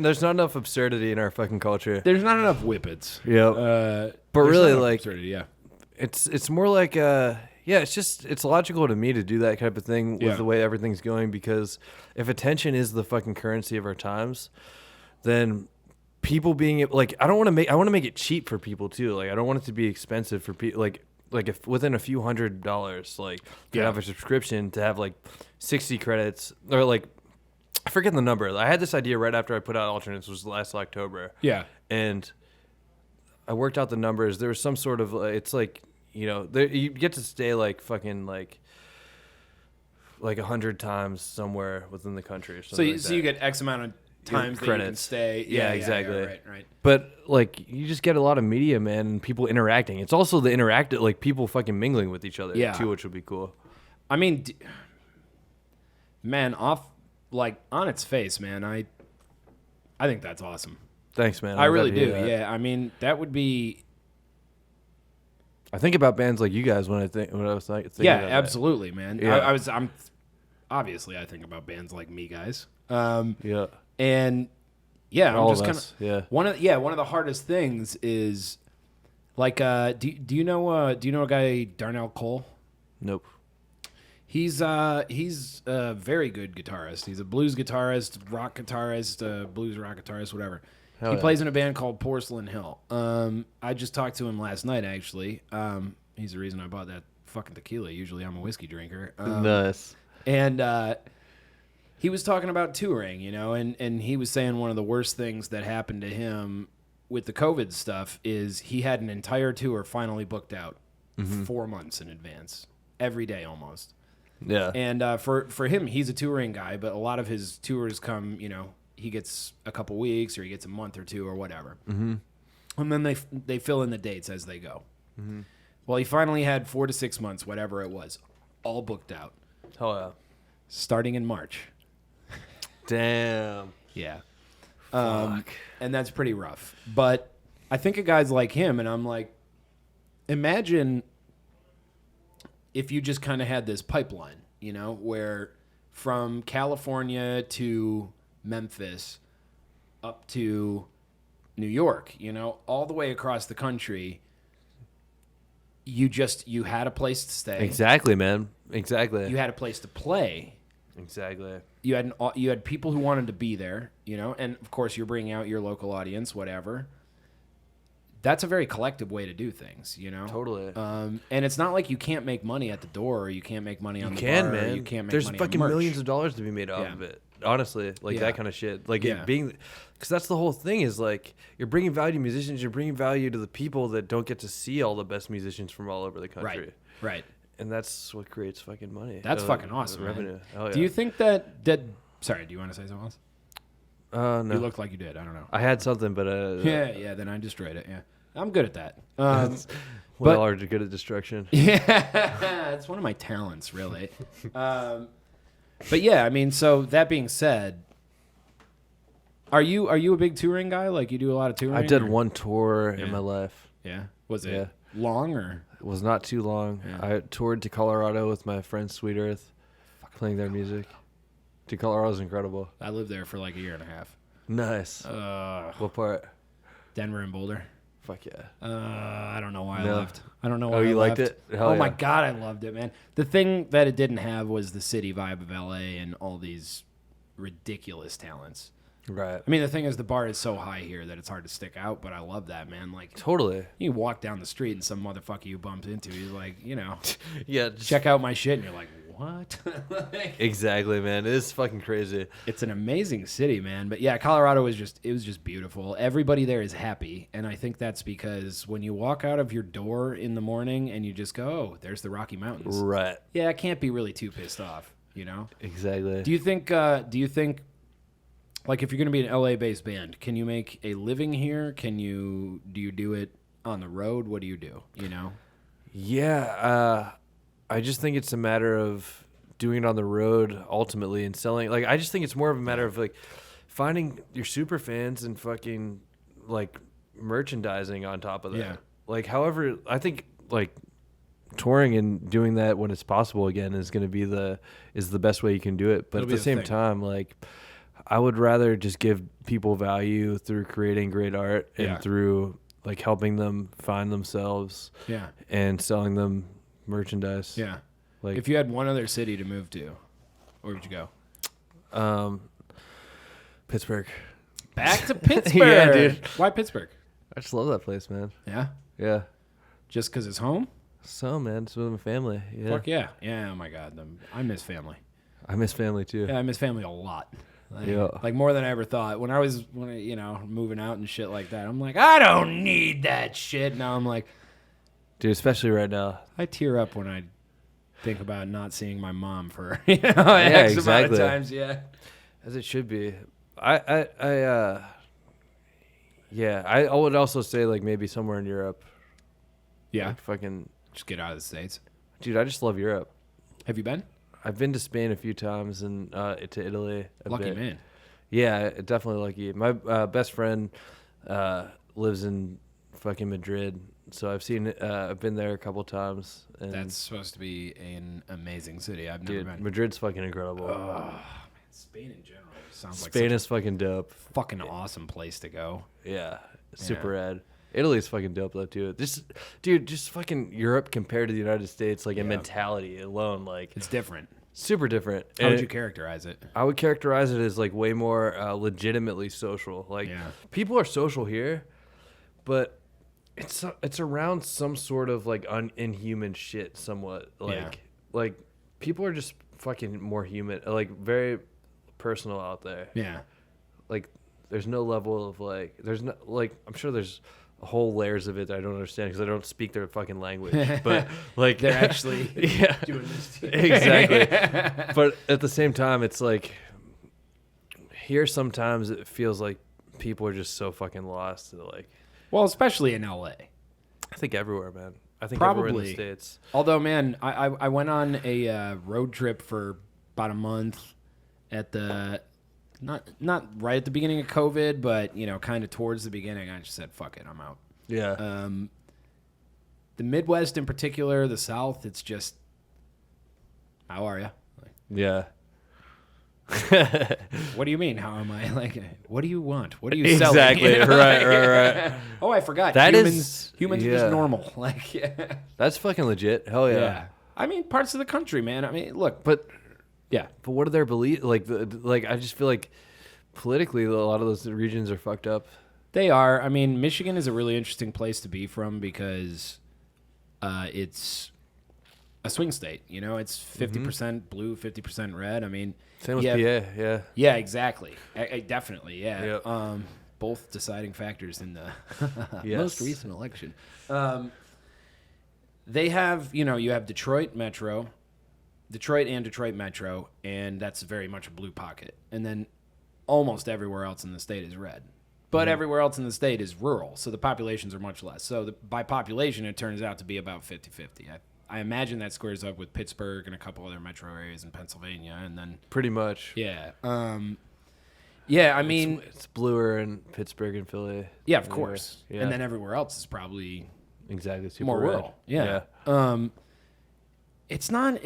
There's not enough absurdity in our fucking culture. There's not enough whippets. Yeah, But but really, like, absurdity, yeah. it's more like it's logical to me to do that type of thing with Yeah. the way everything's going, because if attention is the fucking currency of our times, then people being like, I want to make it cheap for people too. Like, I don't want it to be expensive for people. Like if within a few $100s, like you have a subscription to have like 60 credits, or like, I forget the number. I had this idea right after I put out Alternates, which was last October. Yeah. And I worked out the numbers. There was some sort of, it's like, there, you get to stay like fucking like 100 times somewhere within the country or something. So you get X amount of times that you can credits. stay. Yeah, exactly. Right. But like, you just get a lot of media, man, and people interacting. It's also the interactive, like people fucking mingling with each other too, which would be cool. I mean, man, on its face, man, I think that's awesome. Thanks, man. I I'm really glad to do. hear that. Yeah, I mean, that would be. I think about bands like you guys when I was like, thinking Yeah, about absolutely, man. Yeah. I'm obviously I think about bands like me guys. Yeah. And yeah, I'm All just of kind us, of yeah. one of the hardest things is like do you know a guy Darnell Cole? Nope. He's a very good guitarist. He's a blues guitarist, rock guitarist, blues rock guitarist, whatever. Hell He yeah. plays in a band called Porcelain Hill. I just talked to him last night, actually. He's the reason I bought that fucking tequila. Usually I'm a whiskey drinker. Nice. And he was talking about touring, and he was saying one of the worst things that happened to him with the COVID stuff is he had an entire tour finally booked out 4 months in advance, every day almost. Yeah. And for him, he's a touring guy, but a lot of his tours come, he gets a couple weeks or he gets a month or two or whatever. Mm-hmm. And then they fill in the dates as they go. Mm-hmm. Well, he finally had 4 to 6 months, whatever it was, all booked out. Hell yeah. Starting in March. Damn. Yeah. Fuck. And that's pretty rough. But I think of guys like him, and I'm like, imagine if you just kind of had this pipeline, where from California to Memphis up to New York, all the way across the country, you had a place to stay. Exactly, man. Exactly. You had a place to play. Exactly. You had people who wanted to be there, and of course you're bringing out your local audience, whatever. That's a very collective way to do things, Totally. And it's not like you can't make money at the door, or you can't make money on the bar, Man. or you can't make There's money fucking on merch. millions of dollars to be made off Yeah. of it. Honestly, like Yeah. that kind of shit. Like Yeah. it being, because that's the whole thing is like you're bringing value to musicians. You're bringing value to the people that don't get to see all the best musicians from all over the country. Right. And that's what creates fucking money. That's fucking awesome, revenue. man. Oh, yeah. Do you think that? Sorry, do you want to say something else? No. You looked like you did. I don't know. I had something, but Yeah. Then I destroyed it. Yeah, I'm good at that. we all are good at destruction. Yeah, it's one of my talents, really. But yeah, I mean, so that being said, are you a big touring guy? Like you do a lot of touring? I did or- one tour Yeah. in my life. Yeah. Was it Yeah. long or? It was not too long. Yeah. I toured to Colorado with my friend Sweet Earth, playing their music. Dude, Colorado's incredible. I lived there for like a year and a half. Nice. What part? Denver and Boulder. Fuck yeah. I don't know why No. I left. I don't know why. Oh, you I liked left. it? Hell Oh my yeah. god, I loved it, man. The thing that it didn't have was the city vibe of LA and all these ridiculous talents. Right. I mean, the thing is, the bar is so high here that it's hard to stick out, but I love that, man. Like, Totally. you walk down the street and some motherfucker you bumped into, he's like, Yeah. Just, check out my shit, and you're like, what? exactly, man. It is fucking crazy. It's an amazing city, man. But yeah, Colorado was just beautiful. Everybody there is happy, and I think that's because when you walk out of your door in the morning and you just go, oh, there's the Rocky Mountains. Right. Yeah, I can't be really too pissed off, Exactly. Do you think like if you're going to be an LA-based band, can you make a living here? Do you do it on the road? What do you do, Yeah, I just think it's a matter of doing it on the road ultimately and selling. Like, I just think it's more of a matter of like finding your super fans and fucking like merchandising on top of that. Yeah. Like, however, I think like touring and doing that when it's possible again is going to be the best way you can do it. But It'll at be the same thing. time, like, I would rather just give people value through creating great art and through like helping them find themselves. Yeah. And selling them merchandise. Yeah. Like, If you had one other city to move to, where would you go? Pittsburgh. Back to Pittsburgh. Yeah, dude. Why Pittsburgh? I just love that place, man. Yeah. Yeah. Just because it's home? So, man, it's with my family. Yeah. Fuck yeah. Yeah, oh my God. I miss family. I miss family too. Yeah, I miss family a lot. Yeah. Like more than I ever thought. When I was moving out and shit like that, I'm like, I don't need that shit. Now I'm like, Dude, especially right now. I tear up when I think about not seeing my mom for X amount exactly. of times. Yeah. As it should be. I would also say like maybe somewhere in Europe. Yeah. Like fucking, Just get out of the States. dude, I just love Europe. Have you been? I've been to Spain a few times and to Italy. Lucky man. Yeah, definitely lucky. My best friend lives in fucking Madrid, so I've been there a couple times. And That's supposed to be an amazing city. I've never dude, been. Madrid's fucking incredible. Oh, man, Spain in general sounds like Spain such is fucking dope. a fucking awesome place to go. Yeah, super rad. Italy's fucking dope though too. Just fucking Europe compared to the United States, like in mentality alone, like It's different. super different. How would And you characterize it? I would characterize it as like way more legitimately social. Like people are social here, but it's around some sort of like inhuman shit somewhat. Like people are just fucking more human, like very personal out there. Yeah. Like there's no level of like I'm sure there's whole layers of it that I don't understand because I don't speak their fucking language. But like They're actually doing this to you. exactly. But at the same time, it's like here sometimes it feels like people are just so fucking lost. Like, Well, especially in LA. I think everywhere, man. I think Probably. everywhere in the States. Although, man, I went on a road trip for about a month at the not right at the beginning of COVID, but kind of towards the beginning. I just said, "Fuck it, I'm out." Yeah. The Midwest in particular, the South, it's just, how are you? Yeah. What do you mean? How am I? Like, what do you want? What are you selling? Exactly. Right. Oh, I forgot. That humans are yeah. just normal. Like, yeah. That's fucking legit. Hell yeah. I mean, parts of the country, man. I mean, look, But yeah. But what are their beliefs? Like I just feel like politically, a lot of those regions are fucked up. They are. I mean, Michigan is a really interesting place to be from because it's a swing state. It's 50% blue, 50% red. I mean, Same with PA. Yeah. Yeah, exactly. Definitely. Yeah. Yep. Both deciding factors in the Yes. most recent election. They have, you have Detroit and Detroit Metro, and that's very much a blue pocket. And then almost everywhere else in the state is red. But everywhere else in the state is rural, so the populations are much less. So by population, it turns out to be about 50-50. I imagine that squares up with Pittsburgh and a couple other metro areas in Pennsylvania, and then Pretty much. yeah, I mean, It's bluer in Pittsburgh and Philly. yeah, of course, Yeah. and then everywhere else is probably Exactly. Super more red. rural. Yeah. It's not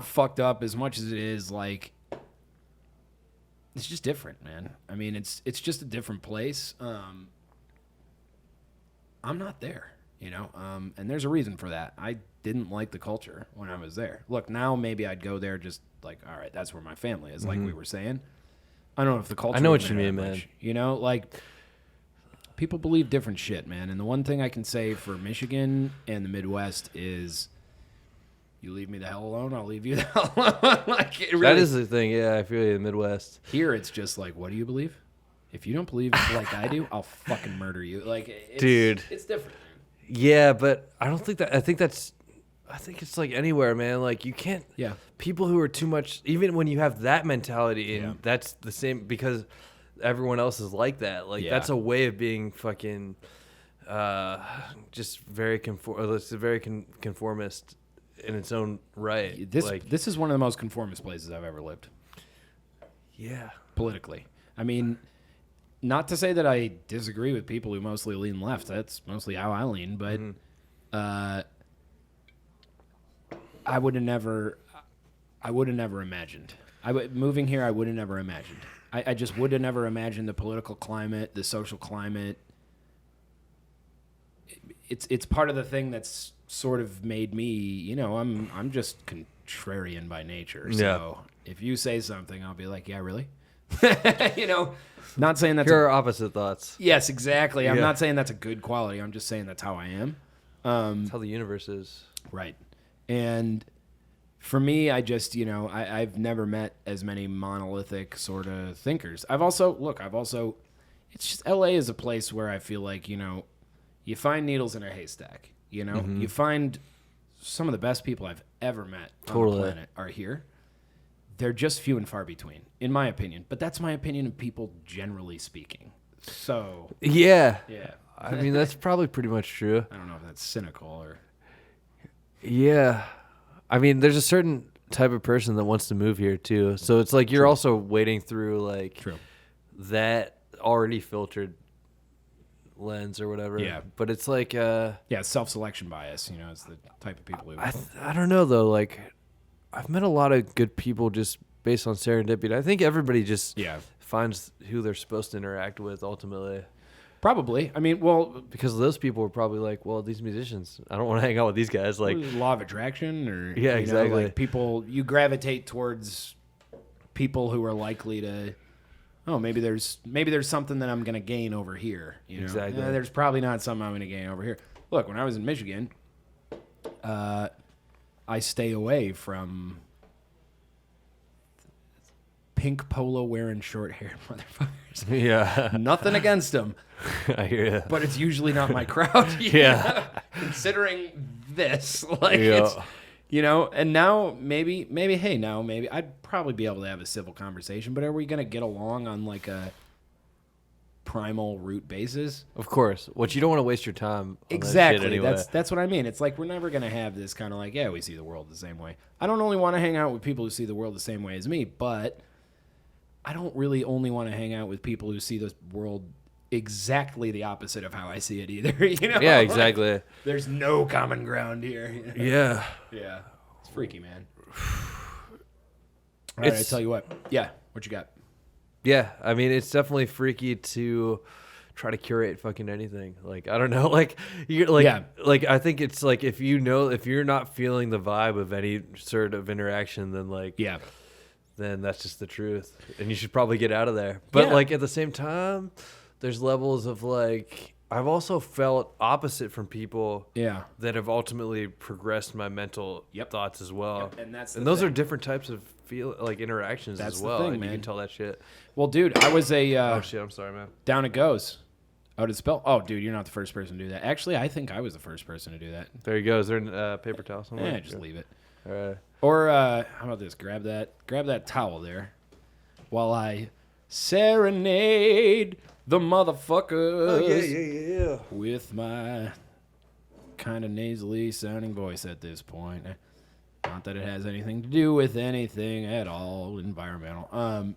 fucked up as much as it is like it's just different, man. I mean, it's just a different place. I'm not there, and there's a reason for that. I didn't like the culture when I was there. Look, now maybe I'd go there just like, all right, that's where my family is, like we were saying. I don't know if the culture. I know would what you matter mean, that man. much. You know, like people believe different shit, man. And the one thing I can say for Michigan and the Midwest is, you leave me the hell alone, I'll leave you the hell alone. Like it really, That is the thing. Yeah, I feel you. The Midwest. here, it's just like, what do you believe? If you don't believe like I do, I'll fucking murder you. Like, Dude. it's different. Yeah, but I don't think that. I think it's like anywhere, man. Like you can't. Yeah. People who are too much, even when you have that mentality, and Yeah. that's the same because everyone else is like that. Like Yeah. that's a way of being fucking, just very conformist in its own right. This is one of the most conformist places I've ever lived. Yeah. Politically. I mean, not to say that I disagree with people who mostly lean left. That's mostly how I lean. But I would have never imagined. Moving here, I would have never imagined. I just would have never imagined the political climate, the social climate. It's part of the thing that's sort of made me, you know, I'm just contrarian by nature. So if you say something, I'll be like, yeah, really? You know, not saying that's Here are opposite thoughts. yes, exactly. I'm Yeah. not saying that's a good quality. I'm just saying that's how I am. That's how the universe is. Right. And for me, I just, you know, I've never met as many monolithic sort of thinkers. I've also, it's just, LA is a place where I feel like, you know, you find needles in a haystack, you know? You find some of the best people I've ever met on the planet are here. They're just few and far between, in my opinion. But that's my opinion of people generally speaking. So, Yeah. yeah. I mean, that's probably pretty much true. I don't know if that's cynical or... Yeah. I mean, there's a certain type of person that wants to move here too. So it's like you're also wading through like True. that already filtered lens or whatever. Yeah. But it's like Yeah, self-selection bias, you know, is the type of people who... I don't know though, like I've met a lot of good people just based on serendipity. I think everybody just finds who they're supposed to interact with ultimately. Probably. I mean, well... Because those people were probably like, well, these musicians, I don't want to hang out with these guys. Like, law of attraction or... Yeah, you exactly. know, like people... You gravitate towards people who are likely to... Oh, maybe there's something that I'm going to gain over here. You know? Exactly. There's probably not something I'm going to gain over here. Look, when I was in Michigan, I stay away from pink polo wearing short haired motherfuckers. yeah. Nothing against them, I hear you. but it's usually not my crowd. Yeah. Considering this, like Yeah. it's, you know, and now maybe I'd probably be able to have a civil conversation, but are we going to get along on like a primal root basis? Of course. What you don't want to waste your time on Exactly. That shit anyway. That's what I mean. It's like we're never going to have this kind of like, yeah, we see the world the same way. I don't only want to hang out with people who see the world the same way as me, but I don't really only want to hang out with people who see the world exactly the opposite of how I see it either. You know? Yeah, exactly. Like, there's no common ground here. You know? Yeah. Yeah. It's freaky, man. All right, I tell you what. Yeah, what you got? Yeah, I mean, it's definitely freaky to try to curate fucking anything. Like, I don't know, like you're like, Yeah. like I think it's like if you're not feeling the vibe of any sort of interaction, then like, Yeah. then that's just the truth, and you should probably get out of there. But Yeah. like at the same time, there's levels of like I've also felt opposite from people Yeah. that have ultimately progressed my mental Yep. thoughts as well. Yep, and that's the those thing. are different types of interactions That's as the well, thing, and you man. can tell that shit. Well, dude, I was Oh shit, I'm sorry, man. down it goes. Oh, did it spell? Oh, dude, you're not the first person to do that. Actually, I think I was the first person to do that. There you go. Is there a paper towel somewhere? Yeah, just leave it. All right. Or how about this? Grab that towel there, while I serenade the motherfuckers. yeah. With my kind of nasally sounding voice at this point. Not that it has anything to do with anything at all environmental.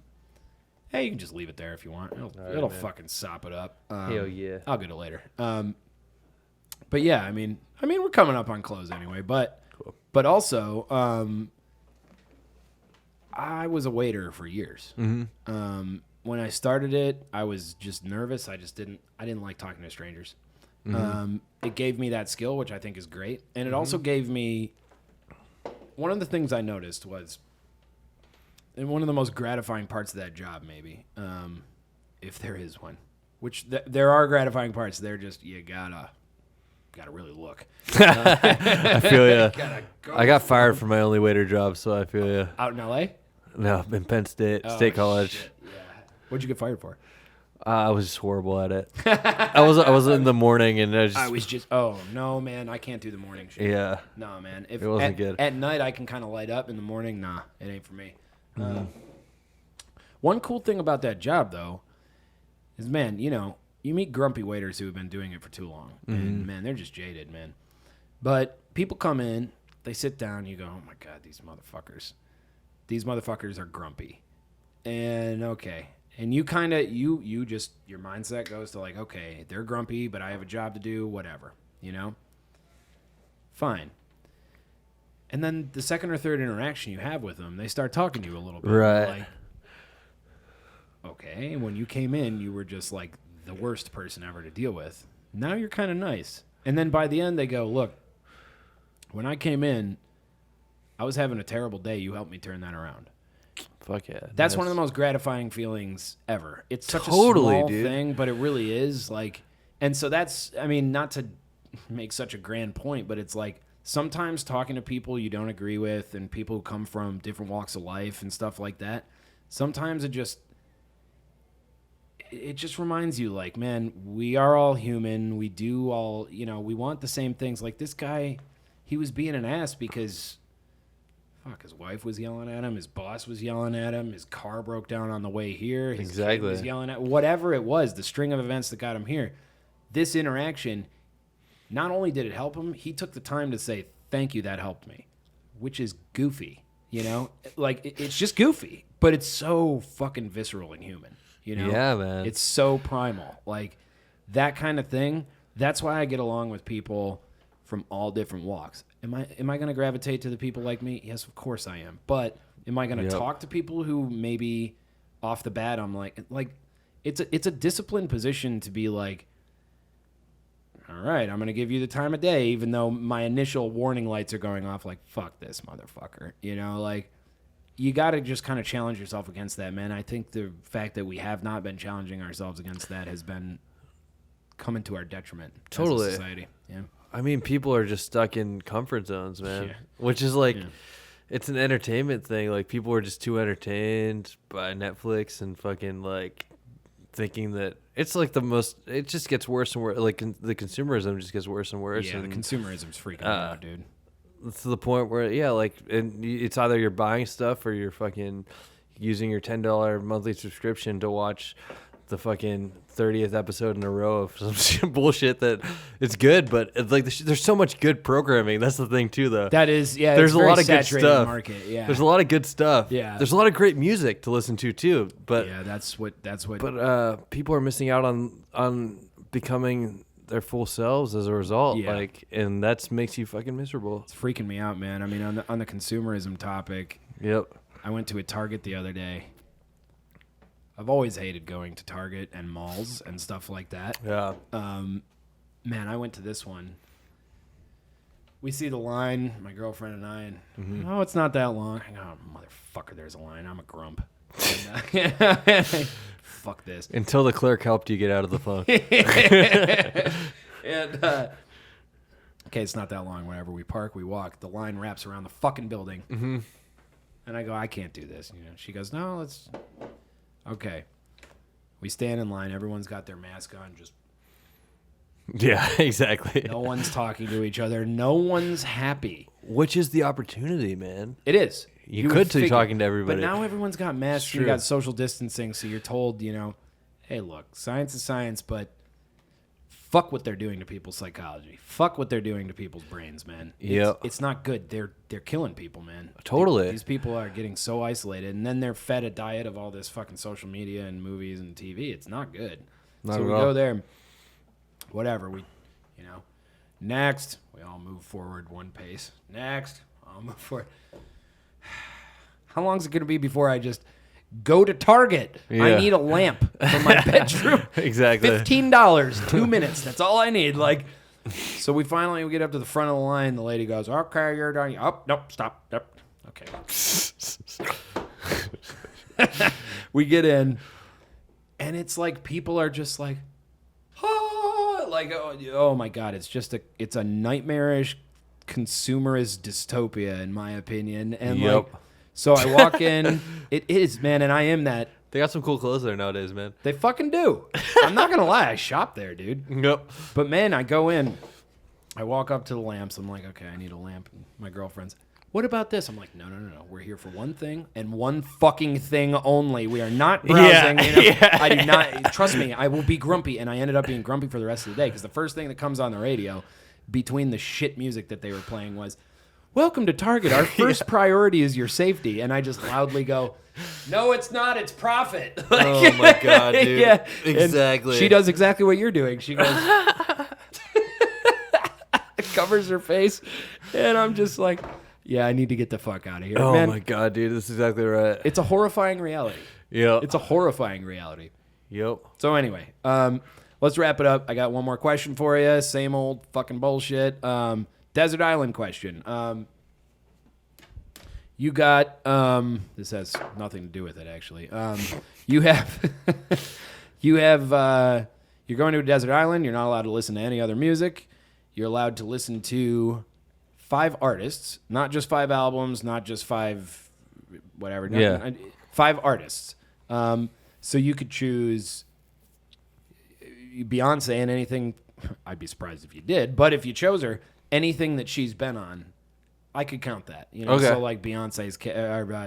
Hey, you can just leave it there if you want. It'll man. fucking sop it up. Hell yeah. I'll get it later. But yeah, I mean, we're coming up on close anyway. But Cool. but also, I was a waiter for years. Mm-hmm. When I started it, I was just nervous. I didn't like talking to strangers. Mm-hmm. It gave me that skill, which I think is great, and it also gave me. One of the things I noticed was and one of the most gratifying parts of that job, maybe, if there is one, which there are gratifying parts. They're just, you gotta really look. I feel you. Go I got fired from my only waiter job, so I feel you. out in L.A. No, in Penn State College. Shit, yeah. What'd you get fired for? I was just horrible at it. I was in the morning, and I was just, oh no, man, I can't do the morning shit. Yeah. No, man. It wasn't good. At night, I can kind of light up. In the morning, nah, it ain't for me. Mm-hmm. One cool thing about that job, though, is, man, you meet grumpy waiters who have been doing it for too long. And, man, they're just jaded, man. But people come in, they sit down, you go, oh, my God, these motherfuckers. These motherfuckers are grumpy. And, okay. And you kind of, you just, your mindset goes to like, okay, they're grumpy, but I have a job to do, whatever, Fine. And then the second or third interaction you have with them, they start talking to you a little bit. Right. Like, okay, when you came in, you were just like the worst person ever to deal with. Now you're kind of nice. And then by the end, they go, look, when I came in, I was having a terrible day. You helped me turn that around. Fuck yeah. That's one of the most gratifying feelings ever. It's such Totally, a small dude. thing, but it really is. Like, and so that's, I mean, not to make such a grand point, but it's like sometimes talking to people you don't agree with and people who come from different walks of life and stuff like that, sometimes it just reminds you, like, man, we are all human. We do all, we want the same things. Like this guy, he was being an ass because his wife was yelling at him. His boss was yelling at him. His car broke down on the way here. His kid was yelling at whatever it was, the string of events that got him here. This interaction, not only did it help him, he took the time to say, thank you, that helped me, which is goofy, Like, it's just goofy, but it's so fucking visceral and human, Yeah, man. It's so primal. Like, that kind of thing, that's why I get along with people from all different walks. Am I going to gravitate to the people like me? Yes, of course I am. But am I going to talk to people who maybe off the bat I'm like it's a disciplined position to be like, all right, I'm going to give you the time of day, even though my initial warning lights are going off like, fuck this motherfucker. Like, you got to just kind of challenge yourself against that, man. I think the fact that we have not been challenging ourselves against that has been coming to our detriment as a society. Yeah. I mean, people are just stuck in comfort zones, man. Which is like, it's an entertainment thing. Like, people are just too entertained by Netflix and fucking like thinking that it's like it just gets worse and worse. Like, the consumerism just gets worse and worse. Yeah, and the consumerism's freaking me out, dude. To the point where, and it's either you're buying stuff or you're fucking using your $10 monthly subscription to watch the fucking 30th episode in a row of some bullshit that it's good, but it's like there's so much good programming. That's the thing too, though. That is, yeah. There's a lot of good stuff. Market, yeah. There's a lot of good stuff. Yeah. There's a lot of great music to listen to too. But yeah, that's what. But people are missing out on becoming their full selves as a result. Yeah. Like, and that makes you fucking miserable. It's freaking me out, man. I mean, on the consumerism topic. Yep. I went to a Target the other day. I've always hated going to Target and malls and stuff like that. Yeah. Man, I went to this one. We see the line, my girlfriend and I, and oh, it's not that long. I go, oh, motherfucker, there's a line. I'm a grump. And, fuck this. Until the clerk helped you get out of the phone. And okay, it's not that long. Whenever we park, we walk. The line wraps around the fucking building. Mm-hmm. And I go, I can't do this. She goes, no, let's. Okay. We stand in line. Everyone's got their mask on. Just yeah, exactly. no one's talking to each other. No one's happy. Which is the opportunity, man. It is. You could be talking to everybody. But now everyone's got masks. You got social distancing, so you're told, hey, look, science is science, but fuck what they're doing to people's psychology. Fuck what they're doing to people's brains, man. It's not good. They're killing people, man. Totally. These people are getting so isolated, and then they're fed a diet of all this fucking social media and movies and TV. It's not good. Not so at we all. go there, whatever. Next, we all move forward one pace. Next, I'll move forward. How long is it going to be before I just go to Target? Yeah. I need a lamp for my bedroom. Exactly. $15, 2 minutes. That's all I need. Like, so we get up to the front of the line. The lady goes, "Okay, you're done." Oh, nope, stop. Nope. Okay. We get in, and it's like people are just like, ah, like oh my god, it's a nightmarish consumerist dystopia in my opinion. And like, so I walk in, it is, man, and I am that. They got some cool clothes there nowadays, man. They fucking do. I'm not gonna lie, I shop there, dude. Yep. But man, I go in, I walk up to the lamps. I'm like, okay, I need a lamp. And my girlfriend's, what about this? I'm like, no. We're here for one thing and one fucking thing only. We are not browsing. I do not. Trust me, I will be grumpy. And I ended up being grumpy for the rest of the day because the first thing that comes on the radio between the shit music that they were playing was, welcome to Target. Our first priority is your safety. And I just loudly go, no, it's not. It's profit. Oh, my God, dude. Yeah. Exactly. And she does exactly what you're doing. She goes, covers her face. And I'm just like, yeah, I need to get the fuck out of here. Oh, man, my God, dude. That's exactly right. it's a horrifying reality. Yep. It's a horrifying reality. Yep. So anyway, let's wrap it up. I got one more question for you. Same old fucking bullshit. Desert Island question. You got this has nothing to do with it actually. You're going to a desert island. You're not allowed to listen to any other music. You're allowed to listen to 5 artists, not just 5 albums, not just 5 whatever. Yeah. 5 artists. So you could choose Beyonce and anything. I'd be surprised if you did, but if you chose her, anything that she's been on, I could count that. You know, Okay. So like Beyonce's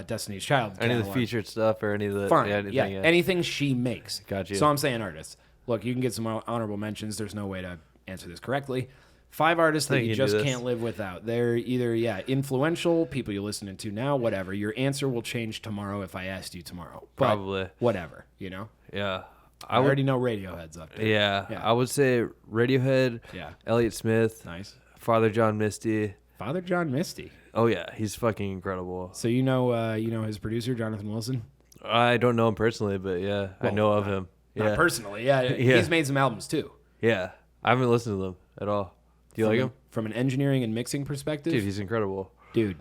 Destiny's Child. Any of the catalog. featured stuff or any of the... Fine. anything, Yeah, anything she makes. Got you. So I'm saying artists. Look, you can get some honorable mentions. There's no way to answer this correctly. 5 artists that think you you can do just this. can't live without. They're either, influential, people you're listening to now, whatever. Your answer will change tomorrow if I asked you tomorrow. But Probably. whatever, you know? Yeah. I already know Radiohead's up there. Yeah. Yeah. I would say Radiohead, Yeah. Elliott Smith, Nice. Father John Misty. Father John Misty. Oh, yeah. He's fucking incredible. So you know his producer, Jonathan Wilson? I don't know him personally, but yeah, I Well, know of him. Not Yeah. personally, yeah. Yeah. He's made some albums too. Yeah. I haven't listened to them at all. Do you like him? From an engineering and mixing perspective? Dude, he's incredible. Dude,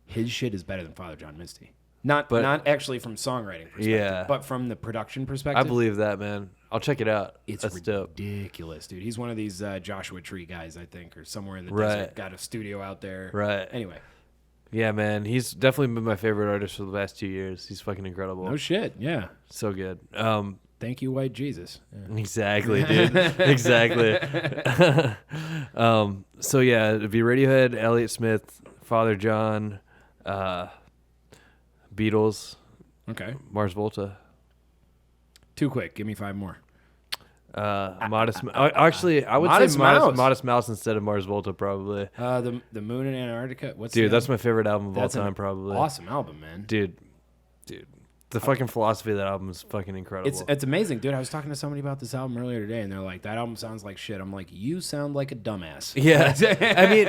his shit is better than Father John Misty. Not actually from songwriting perspective, Yeah. but from the production perspective. I believe that, man. I'll check it out. it's That's dope. ridiculous, dude. He's one of these Joshua Tree guys, I think, or somewhere in the Right. desert. Got a studio out there. Right. Anyway, Yeah, man. He's definitely been my favorite artist for the past 2 years. He's fucking incredible. no shit. Yeah. So good. Thank you, White Jesus. Yeah. Exactly, dude. Exactly. So yeah, it'd be Radiohead, Elliott Smith, Father John, Beatles, Okay. Mars Volta, Too quick. Give me 5 more. Modest. Actually, I would Modest say Mouse. Modest Mouse instead of Mars Volta, probably. The Moon in Antarctica. What's Dude, the that's my favorite album of all That's an time, probably. awesome album, man. Dude, the fucking philosophy of that album is fucking incredible. It's amazing, dude. I was talking to somebody about this album earlier today, and they're like, "That album sounds like shit." I'm like, "You sound like a dumbass." Yeah, I mean,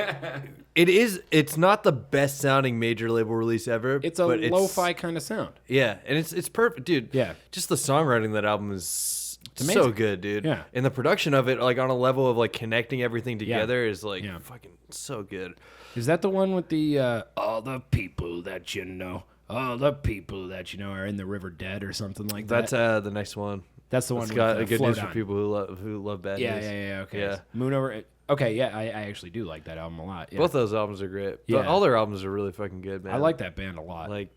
it is. It's not the best sounding major label release ever. It's a but lo-fi kind of sound. Yeah, and it's perfect, dude. Yeah. Just the songwriting of that album is so amazing. good, dude. Yeah. And the production of it, like on a level of like connecting everything together, is like Yeah. fucking so good. Is that the one with the all the people that you know, all the people that you know are in the river dead or something like That's that? the next one. That's the one It's with got a good Float news for On. people who love bad Yeah, news. yeah, okay. Yeah. Moon over. Okay, yeah, I actually do like that album a lot. Yeah. Both those albums are great. Yeah. But all their albums are really fucking good, man. I like that band a lot. Like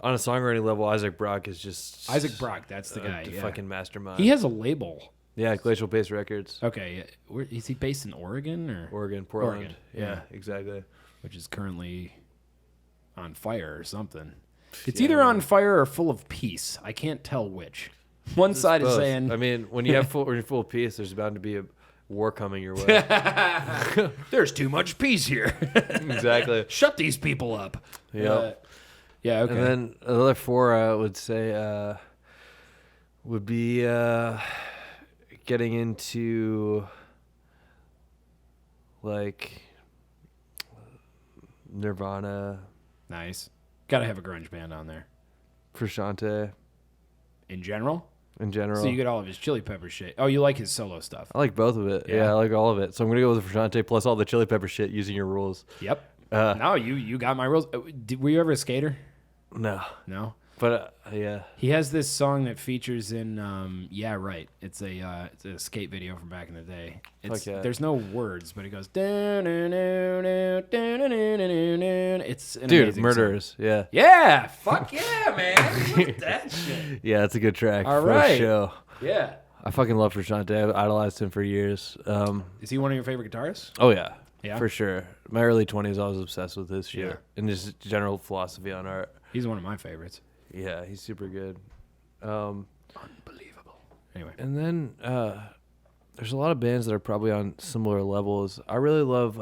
on a songwriting level, Isaac Brock is just Isaac Brock, that's the a guy. Yeah. fucking mastermind. He has a label. Yeah, Glacial Pace Records, Okay, yeah. Where is he based in Oregon or Oregon, Portland. Oregon, Yeah, yeah. exactly. which is currently on fire or something. It's either on fire or full of peace. I can't tell which. One side is Both. saying I mean, when you have when you're full of peace, there's bound to be a war coming your way. there's too much peace here. Exactly. Shut these people up. Yep. Yeah. Okay. And then another 4 I would say would be getting into like Nirvana, Nice. Got to have a grunge band on there. Frusciante In general? in general. So you get all of his Chili Pepper shit. Oh, you like his solo stuff. I like both of it. Yeah. Yeah, I like all of it. So I'm gonna go with Frusciante plus all the Chili Pepper shit using your rules. Yep. No, you got my rules. Were you ever a skater? No. No? But yeah. He has this song that features in Yeah Right. It's a skate video from back in the day. Fuck yeah. There's no words, but it goes it's an Dude, amazing Murderers. song. Yeah. Yeah, fuck yeah, man. Look at that shit. Yeah, it's a good track All for right. a show. Yeah. I fucking love Frusciante. I've idolized him for years. Is he one of your favorite guitarists? Oh yeah. Yeah? For sure. My early 20s, I was obsessed with his shit Yeah. and just general philosophy on art. He's one of my favorites. Yeah, he's super good. Unbelievable. Anyway. And then there's a lot of bands that are probably on similar levels. I really love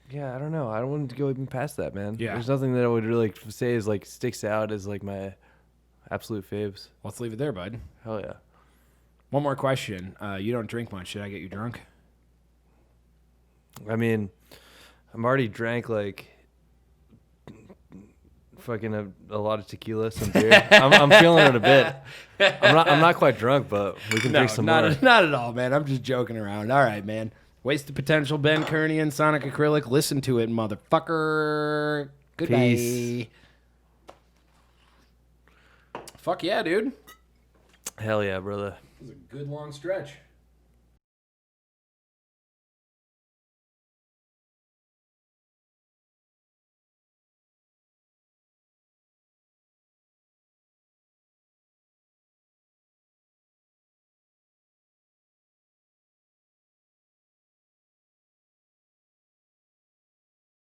yeah, I don't know. I don't want to go even past that, man. Yeah. There's nothing that I would really say is like sticks out as like my absolute faves. Let's leave it there, bud. Hell yeah. One more question. You don't drink much. Should I get you drunk? I mean, I'm already drank like fucking a lot of tequila, some beer. I'm feeling it a bit. I'm not quite drunk, but we can drink some more. Not at all, man. I'm just joking around. All right, man. Wasted Potential, Ben Kernion, Sonic Acrylic. Listen to it, motherfucker. Goodbye. Peace. Fuck yeah, dude. Hell yeah, brother. It was a good long stretch.